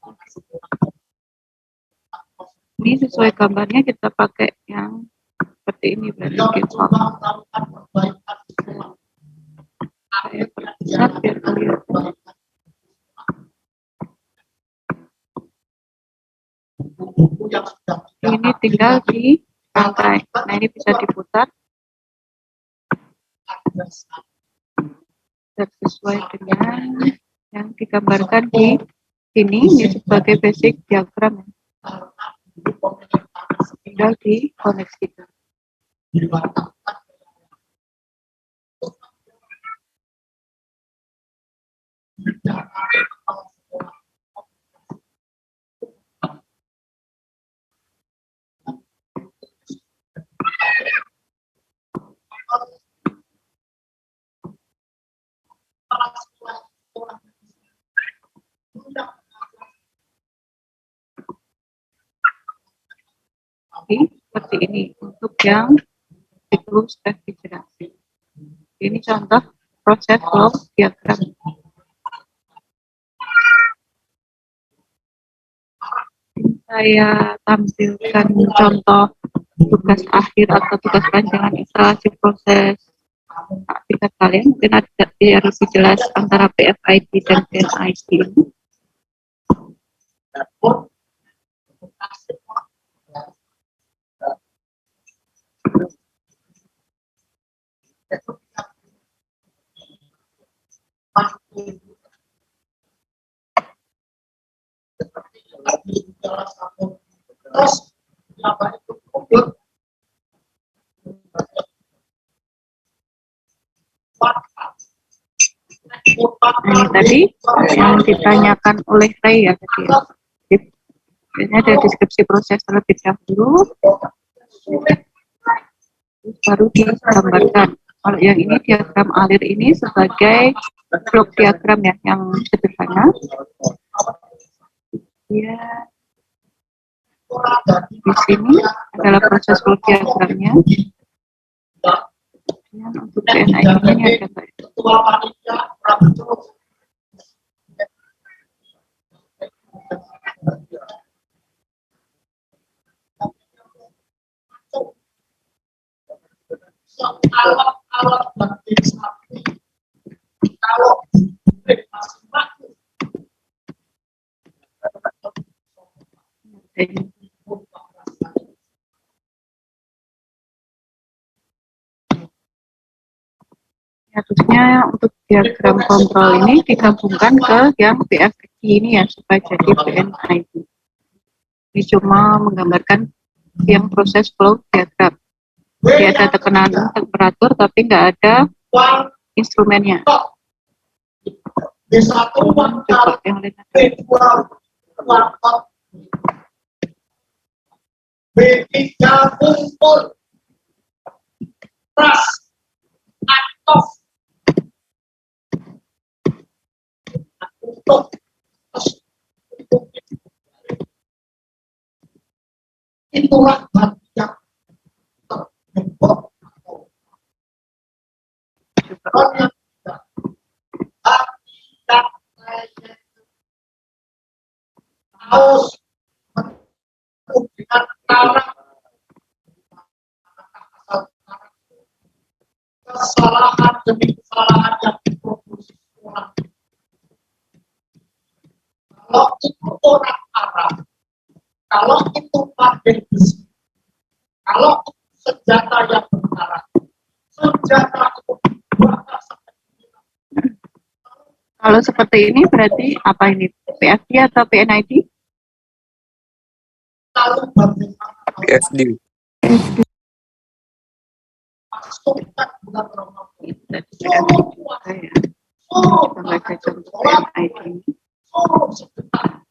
Ini sesuai gambarnya kita pakai yang seperti ini berarti beliau kita mencoba melakukan perbaikan saya perbesar biar kelihatan. buku yang sudah Ini tinggal di rangkai. Nah ini bisa diputar dan sesuai dengan yang digambarkan di sini. Ini sebagai basic diagram. Tinggal dikoneksikan. Seperti ini untuk yang siklus refrigerasi. Ini contoh proses flow diagram. Saya tampilkan contoh tugas akhir atau tugas panjangan instalasi proses aktivitas kalian. Mungkin ada yang lebih jelas antara PFID dan PNID ini. salah satu terus apa itu kubur Ini tadi yang ditanyakan oleh Ray ya tadi ya. Biasanya ada deskripsi proses terlebih dahulu, terus baru digambarkan. Kalau yang ini diagram alir ini sebagai blok diagram ya, yang sederhana. Ya, di sini adalah proses blok diagramnya. Dan untuk PNID ini ada Mbak. ketua panitia Prabowo alat-alat banting sapi kalau masih bagus Ya, terusnya untuk diagram kontrol ini digabungkan ke yang BFG ini ya, supaya jadi PNID. Ini cuma menggambarkan yang proses flow diagram. Jadi ada tekanan temperatur tapi nggak ada uang instrumennya. di satu Coba mangkal yang lain. B3 kumpul ras aktif untuk itulah bagian terbentuk harus dengan cara kesalahan demi kesalahan yang diproduksi orang. Kalau itu orang Arab, kalau itu pakai besi, kalau itu senjata yang berkarat, senjata itu dibakar sampai hilang. Kalau seperti ini berarti apa ini? PFD atau PNID? Lalu bagaimana PFD. masukkan bulan Ramadan? Tadi PFD juga ya. Kita baca contoh PNID ini. Suruh sebentar.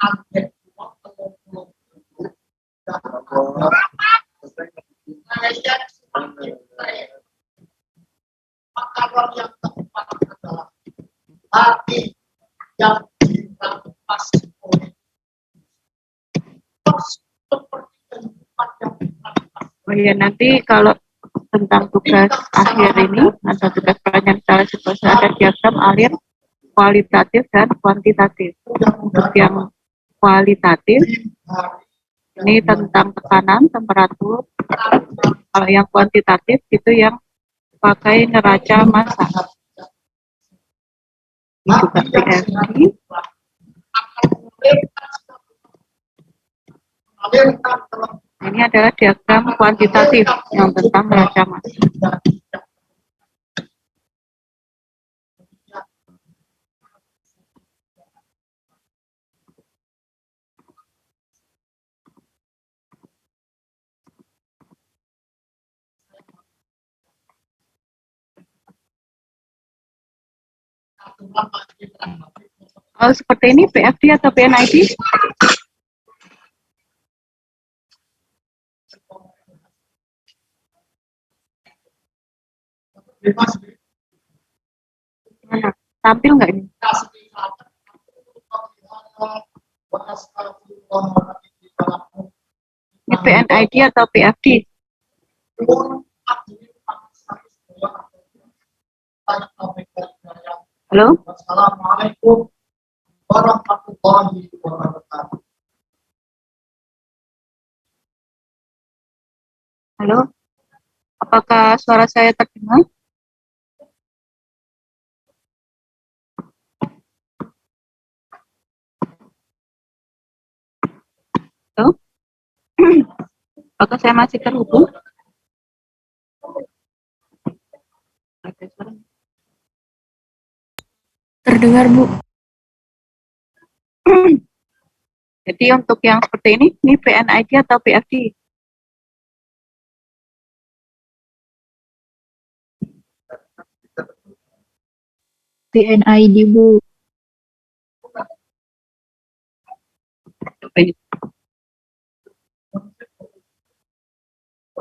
Angket uang telur-telur. Saya semakin baik. Makanan yang tepat adalah hati yang dirampas oleh seperti kehidupan yang dirampas. Oh ya, nanti kalau tentang tugas akhir ini atau tugas pertanyaan secara situasi ada diagram alir kualitatif dan kuantitatif. Untuk yang kualitatif ini tentang tekanan, temperatur. Kalau yang kuantitatif itu yang pakai neraca massa. Ini juga PFD. Ini adalah diagram kuantitatif yang tentang neraca massa. Kalau seperti ini PFD atau PNID? Mana? Tampil nggak ini? Ini PNID atau PFD? Halo? Assalamualaikum warahmatullahi wabarakatuh. Halo? Apakah suara saya terdengar? Halo? Apakah saya masih terhubung? Ada suara? Terdengar, Bu. Jadi untuk yang seperti ini PNID atau PFD? PNID, Bu.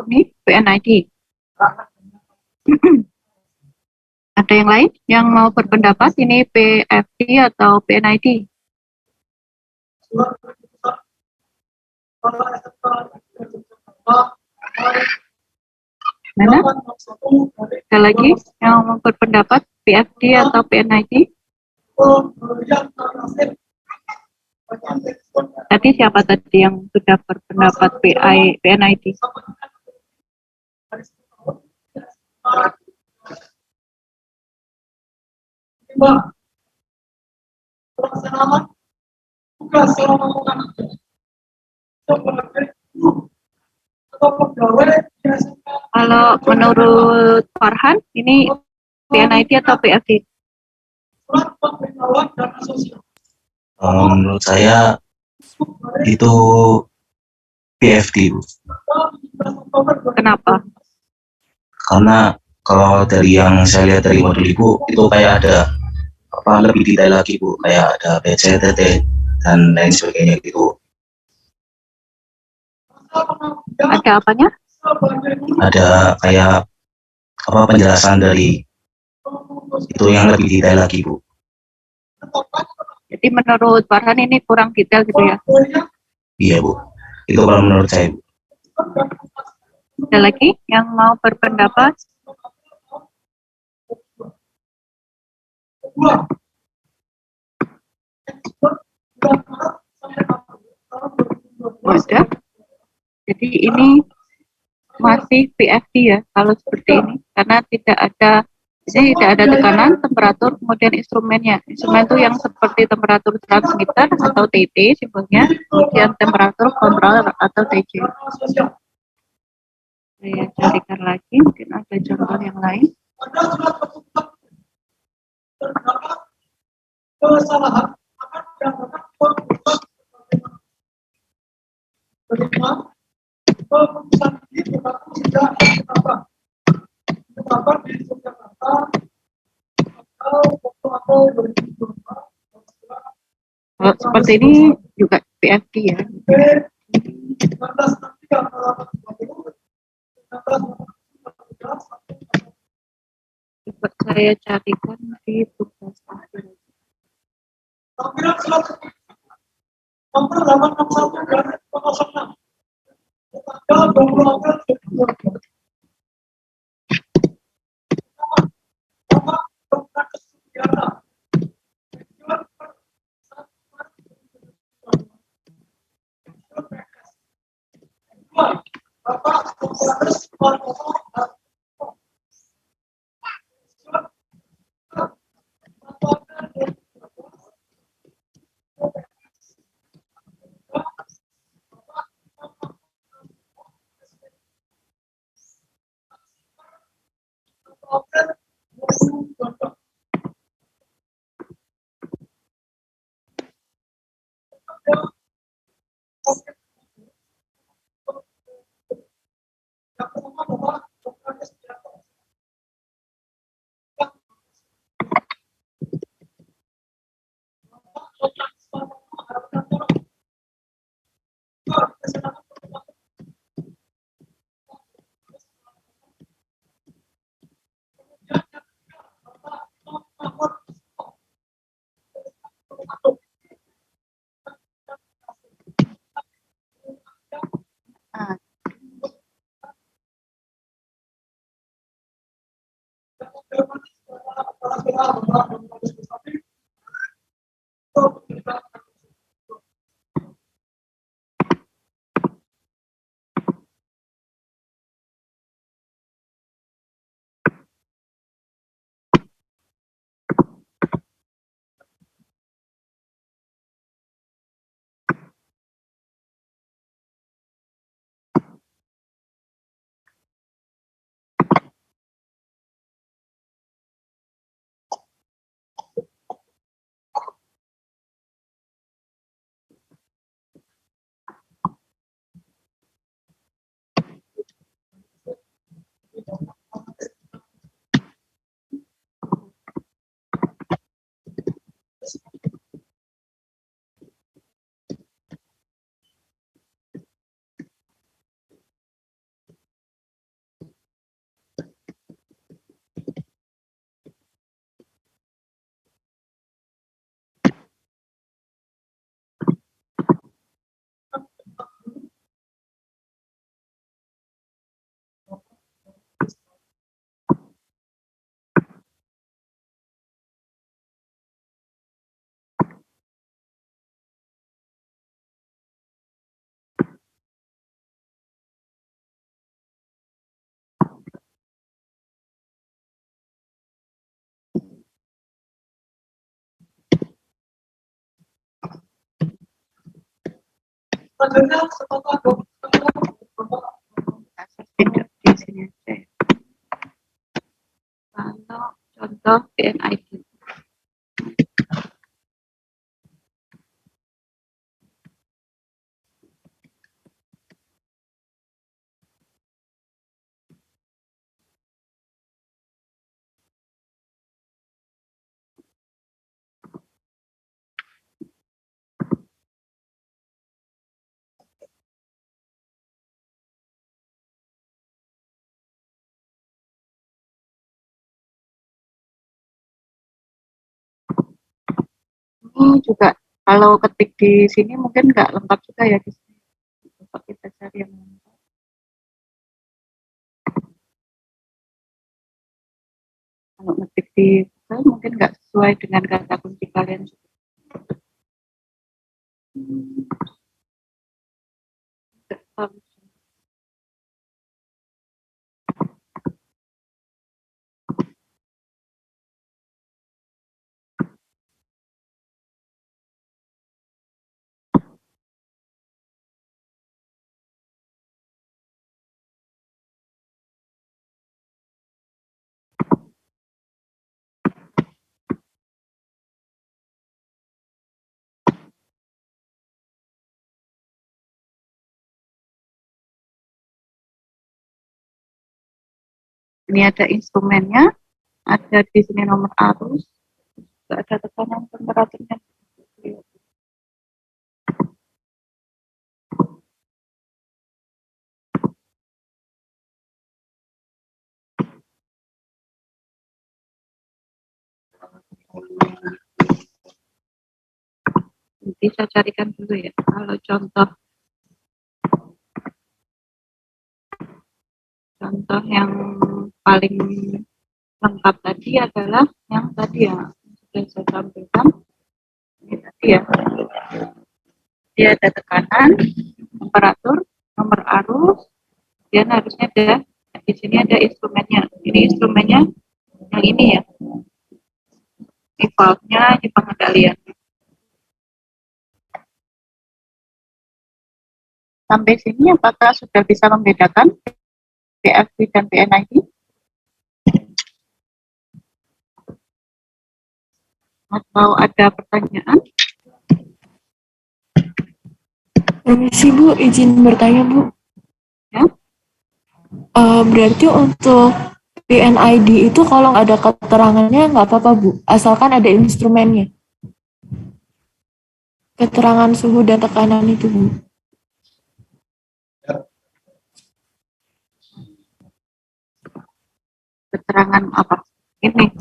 Ini PNID. Ada yang lain yang mau berpendapat ini PFD atau PNID? Mana? Ada lagi yang mau berpendapat PFD atau PNID? Tadi siapa tadi yang sudah berpendapat PNID? Pelaksanaan tugas selama mengajar sebagai guru atau pegawai biasanya Kalau menurut Farhan, ini PNID atau PFD? surat pemberitahuan dana sosial. Menurut saya itu PFD, Bu. Kenapa? Karena kalau dari yang saya lihat dari modul Ibu itu kayak ada lebih detail lagi, Bu, kayak ada PCTT dan lain sebagainya gitu. Ada apanya? Ada kayak penjelasan dari itu yang lebih detail lagi, Bu. Jadi menurut Farhan ini kurang detail gitu ya? Iya, Bu. Itu kalau menurut saya, Bu. Ada lagi yang mau berpendapat? Ada. Jadi ini masih PFD ya kalau seperti ini, karena tidak ada tekanan, temperatur, kemudian instrumennya. Instrumen itu yang seperti temperatur transmitter atau TT simbolnya, kemudian temperatur kontrol atau TC. Saya carikan lagi, mungkin ada contoh yang lain. Kesalahan akan dilakukan keputusan ini berlaku sejak ditetapkan di Yogyakarta atau 2024. Kalau seperti ini juga PFD ya. Coba saya carikan di tugas akhir. Tampilan surat nomor 861 garis 06 tanggal 20 April 2022. Nama Dr. Sugiarta. Bapak Komisaris Wartono yang pertama bahwa Tidak di sini aja ya. Kalau contoh PNID. Ini juga kalau ketik di sini mungkin nggak lengkap juga ya di sini. Coba kita cari yang lengkap. Kalau ngetik di Google mungkin nggak sesuai dengan kata kunci kalian juga. Nggak tahu. Ini ada instrumennya, ada di sini nomor arus, juga ada tekanan temperaturnya. Nanti saya carikan dulu ya. Kalau contoh yang paling lengkap tadi adalah yang tadi ya sudah saya sampaikan. Ini tadi ya. Dia ada tekanan, temperatur, nomor arus, dan harusnya ada di sini ada instrumennya. Ini instrumennya yang ini ya. Ini valve-nya, ini pengendalian. Sampai sini apakah sudah bisa membedakan PFD dan PNID? Atau ada pertanyaan? Permisi Bu, izin bertanya Bu. Ya. Berarti untuk PNID itu kalau nggak ada keterangannya nggak apa-apa Bu, asalkan ada instrumennya. Keterangan suhu dan tekanan itu Bu. Keterangan apa? Ini.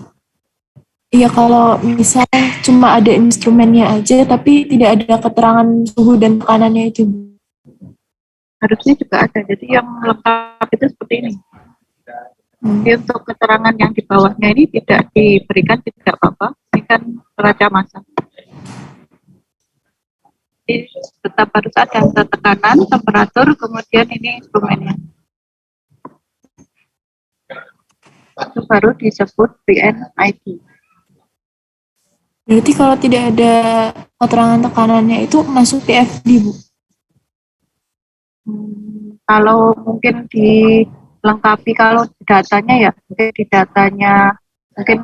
Iya, kalau misal cuma ada instrumennya aja tapi tidak ada keterangan suhu dan tekanannya itu Bu. Harusnya juga ada. Jadi yang lengkap itu seperti ini. Jadi untuk keterangan yang di bawahnya ini tidak diberikan, tidak apa-apa. Ini kan neraca massa. Jadi tetap harus ada tekanan, temperatur, kemudian ini instrumennya. Itu baru disebut PNID. Berarti kalau tidak ada keterangan tekanannya itu masuk PFD Bu. Kalau mungkin dilengkapi, kalau datanya ya, mungkin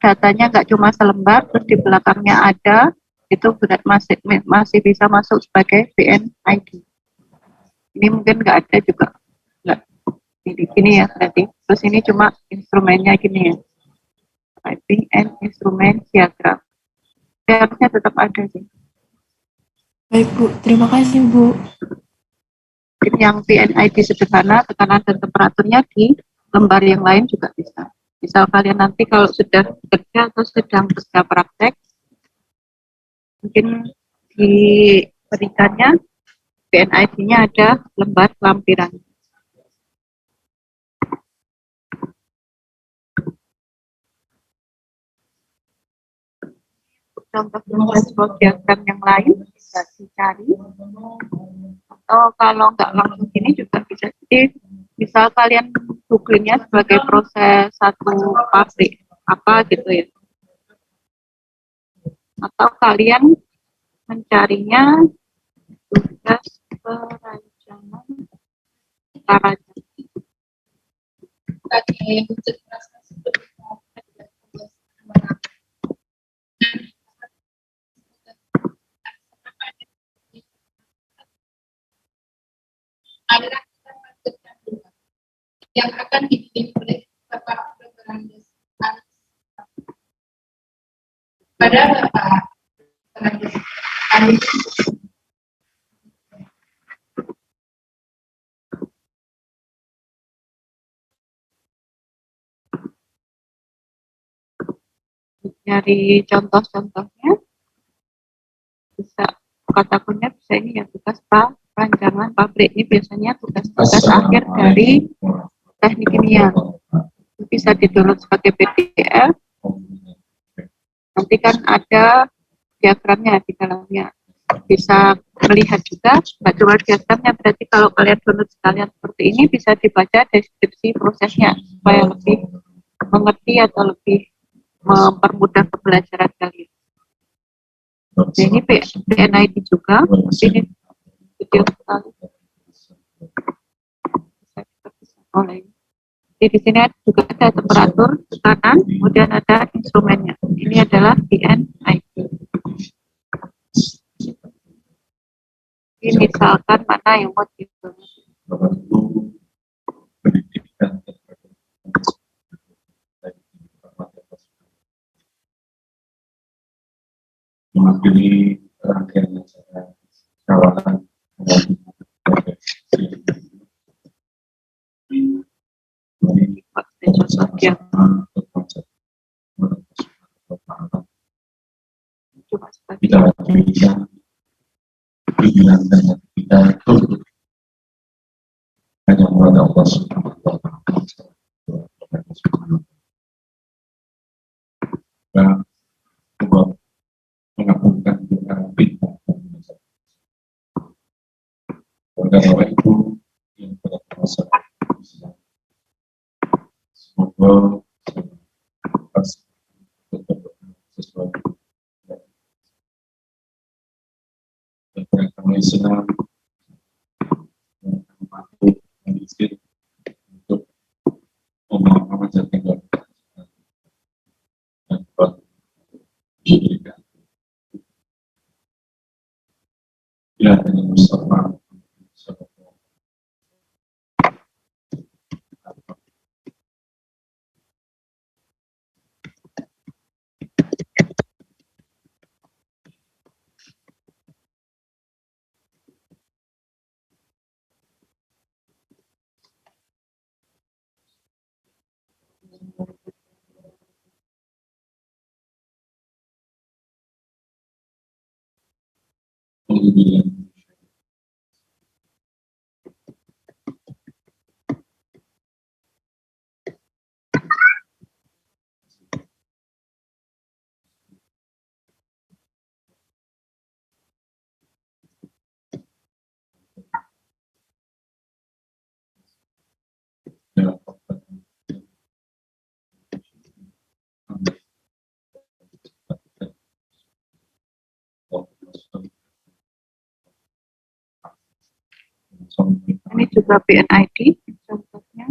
datanya nggak cuma selembar, terus di belakangnya ada, itu berat masih bisa masuk sebagai PNID. Ini mungkin nggak ada juga, nggak gini ya berarti. Terus ini cuma instrumennya gini ya, typing and instrumen diagram. Harusnya tetap ada sih. Baik Bu, terima kasih Bu. Yang PNID sederhana, tekanan dan temperaturnya di lembar yang lain juga bisa. Misal kalian nanti kalau sudah bekerja atau sedang kerja praktek, mungkin diberikannya PNID-nya ada lembar lampiran. Contoh dashboard diagram yang lain bisa dicari, atau kalau nggak langsung gini juga bisa. Jadi misal kalian googlingnya sebagai proses satu pabrik apa gitu ya, atau kalian mencarinya tugas perancangan tarajan. Sebagai wujud prestasi adalah kita lanjutkan dulu yang akan dibimbing oleh Bapak Fernandes pada Bapak Fernandes kami Dari contoh-contohnya bisa kata kunci bisa ini ya tugas perancangan pabrik ini biasanya tugas-tugas akhir dari teknik kimia bisa di-download sebagai PDF. Nanti kan ada diagramnya di dalamnya, bisa melihat juga nggak cuma diagramnya, berarti kalau kalian download sekalian seperti ini bisa dibaca deskripsi prosesnya supaya lebih mengerti atau lebih mempermudah pembelajaran kalian. Nah, ini PNID juga, ini kecil sekali. Jadi di sini juga ada temperatur, tekanan, kemudian ada instrumennya. Ini adalah PNID. Ini misalkan mana yang mau dihitung. Mewakili rangkaian acara kawalan kita bisa pimpinan dan kita tunduk hanya kepada Allah Subhanahu wa Ta'ala dan mengabulkan doa kita. Oleh karena itu yang pada masa semoga sesuatu dan beragama Islam mampu mengisi untuk mengajarkan dan diberikan. Ya, dengan Mustafa ini juga PNID contohnya.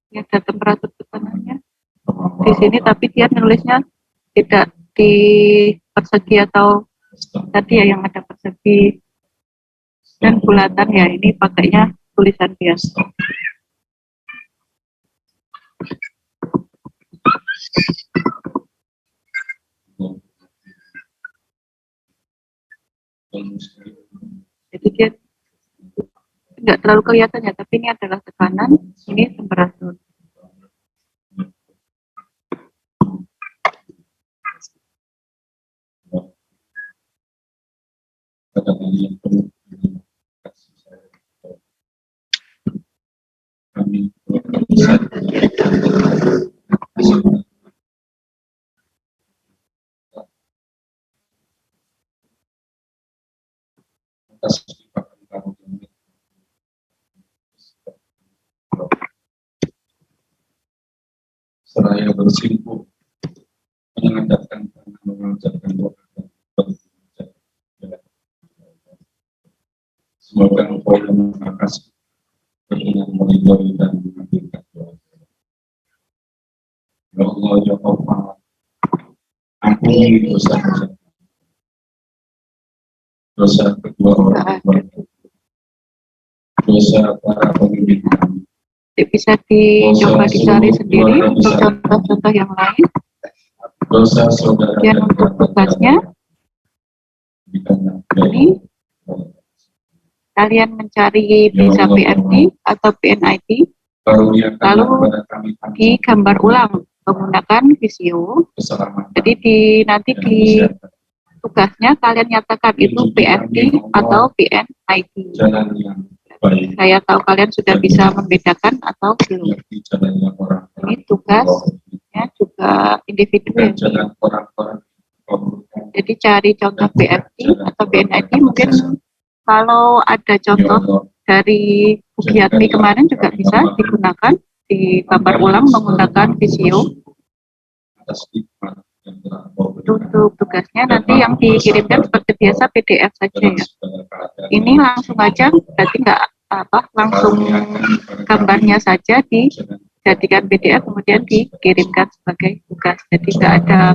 Ini ada temperatur tekanannya di sini, tapi dia nulisnya tidak di persegi atau tadi ya yang ada persegi dan bulatan ya, ini pakainya tulisan biasa. Jadi dia tidak terlalu kelihatan ya, tapi ini adalah tekanan, ini temperatur. Seraya bersimpuh mengadakan dan mengajarkan doa dan semoga Engkau yang Maha Kasih berkenan meridhoi dan mengabulkan doa. Ya Allah, ya Allah, ampuni dosa-dosa, dosa kedua orang tua, dosa para pemimpin kami, Bisa dicoba dicari sendiri untuk contoh-contoh yang lain. dosa saudara Dan untuk tugasnya, ini kalian mencari bisa PFD atau PNID, lalu digambar ulang menggunakan Visio. Jadi nanti di tugasnya kalian nyatakan itu PFD atau PNID. Saya tahu kalian sudah bisa membedakan atau belum. Ini tugasnya juga individu ya. Jadi cari contoh PFD atau PNID, mungkin kalau ada contoh dari Bugiatmi kemarin juga bisa digunakan, digambar ulang menggunakan Visio. Untuk tugasnya nanti yang dikirimkan seperti biasa PDF saja ya. Ini langsung aja, berarti nggak langsung gambarnya saja dijadikan PDF kemudian dikirimkan sebagai tugas. Jadi nggak ada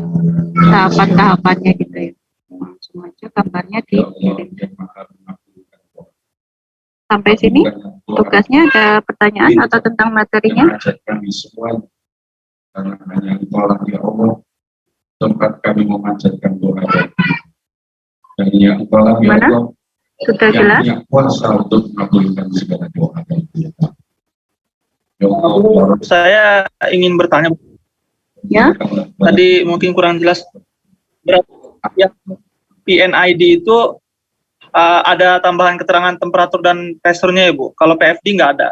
tahapan-tahapannya gitu ya. Langsung aja gambarnya dikirimkan. Sampai sini tugasnya ada pertanyaan atau tentang materinya? Kami semua, karena hanya Engkaulah ya Allah tempat kami memanjatkan doa. Dan ya Engkaulah ya Allah Sudah yang jelas? punya kuasa untuk mengabulkan segala doa dan perintah. Ya Allah, Saya ingin bertanya, Ya, tadi mungkin kurang jelas. Berarti ya, PNID itu ada tambahan keterangan temperatur dan pressure-nya ya Bu. Kalau PFD nggak ada.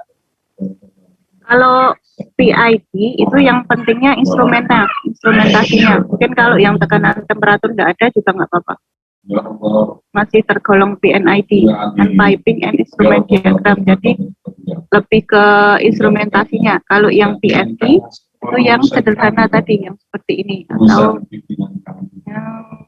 kalau PID itu yang pentingnya instrumentasinya. Mungkin kalau yang tekanan temperatur nggak ada juga nggak apa-apa. ya Allah, Masih tergolong PNID, and piping and instrument diagram. Jadi lebih ke instrumentasinya. Kalau yang PFD itu yang sederhana tadi, yang seperti ini atau yang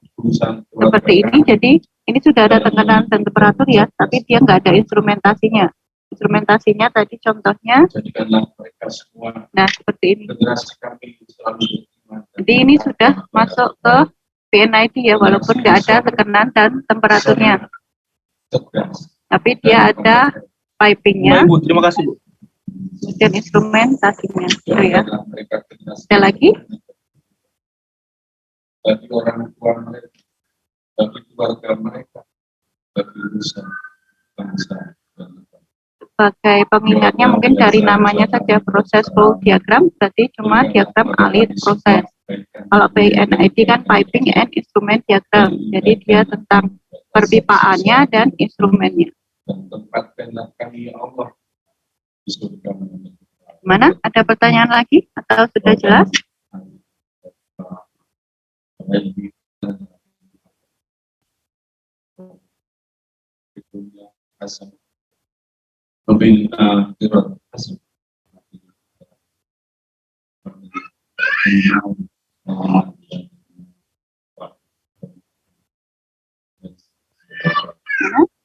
seperti ini. Jadi ini sudah ada tekanan dan temperatur ya, tapi dia nggak ada instrumentasinya. Instrumentasinya tadi contohnya, jadikanlah mereka semua nah seperti ini. generasi kami selalu beriman. Jadi ini sudah masuk ke PNID ya, walaupun nggak ada tekanan dan temperaturnya, Tegas. tapi dia ada pipingnya, Baik Bu, terima kasih Bu. kemudian instrumentasinya. Oh ya, Jadikanlah mereka generasi ada lagi? bagi orang tua mereka, bagi keluarga mereka, bagi urusan bangsa dan negara. Sebagai pengingatnya mungkin dari namanya saja proses flow diagram, berarti cuma diagram alir proses. Kalau PNID kan piping and instrument diagram, jadi dia tentang perpipaannya dan instrumennya. Dan tempatkanlah kami ya Allah di surga menjadi Mana? Ada pertanyaan lagi atau sudah jelas?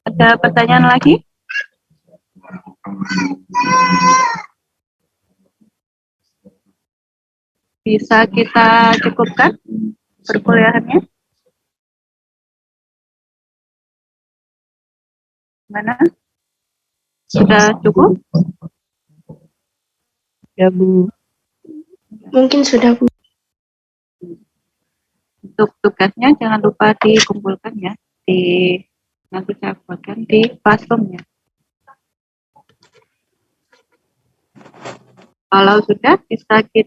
Ada pertanyaan lagi? Bisa kita cukupkan perkuliahannya? Mana? Sudah cukup? Ya Bu. Mungkin sudah Bu. Untuk tugasnya jangan lupa dikumpulkan ya, nanti saya buatkan di classroom-nya. Kalau sudah bisa kita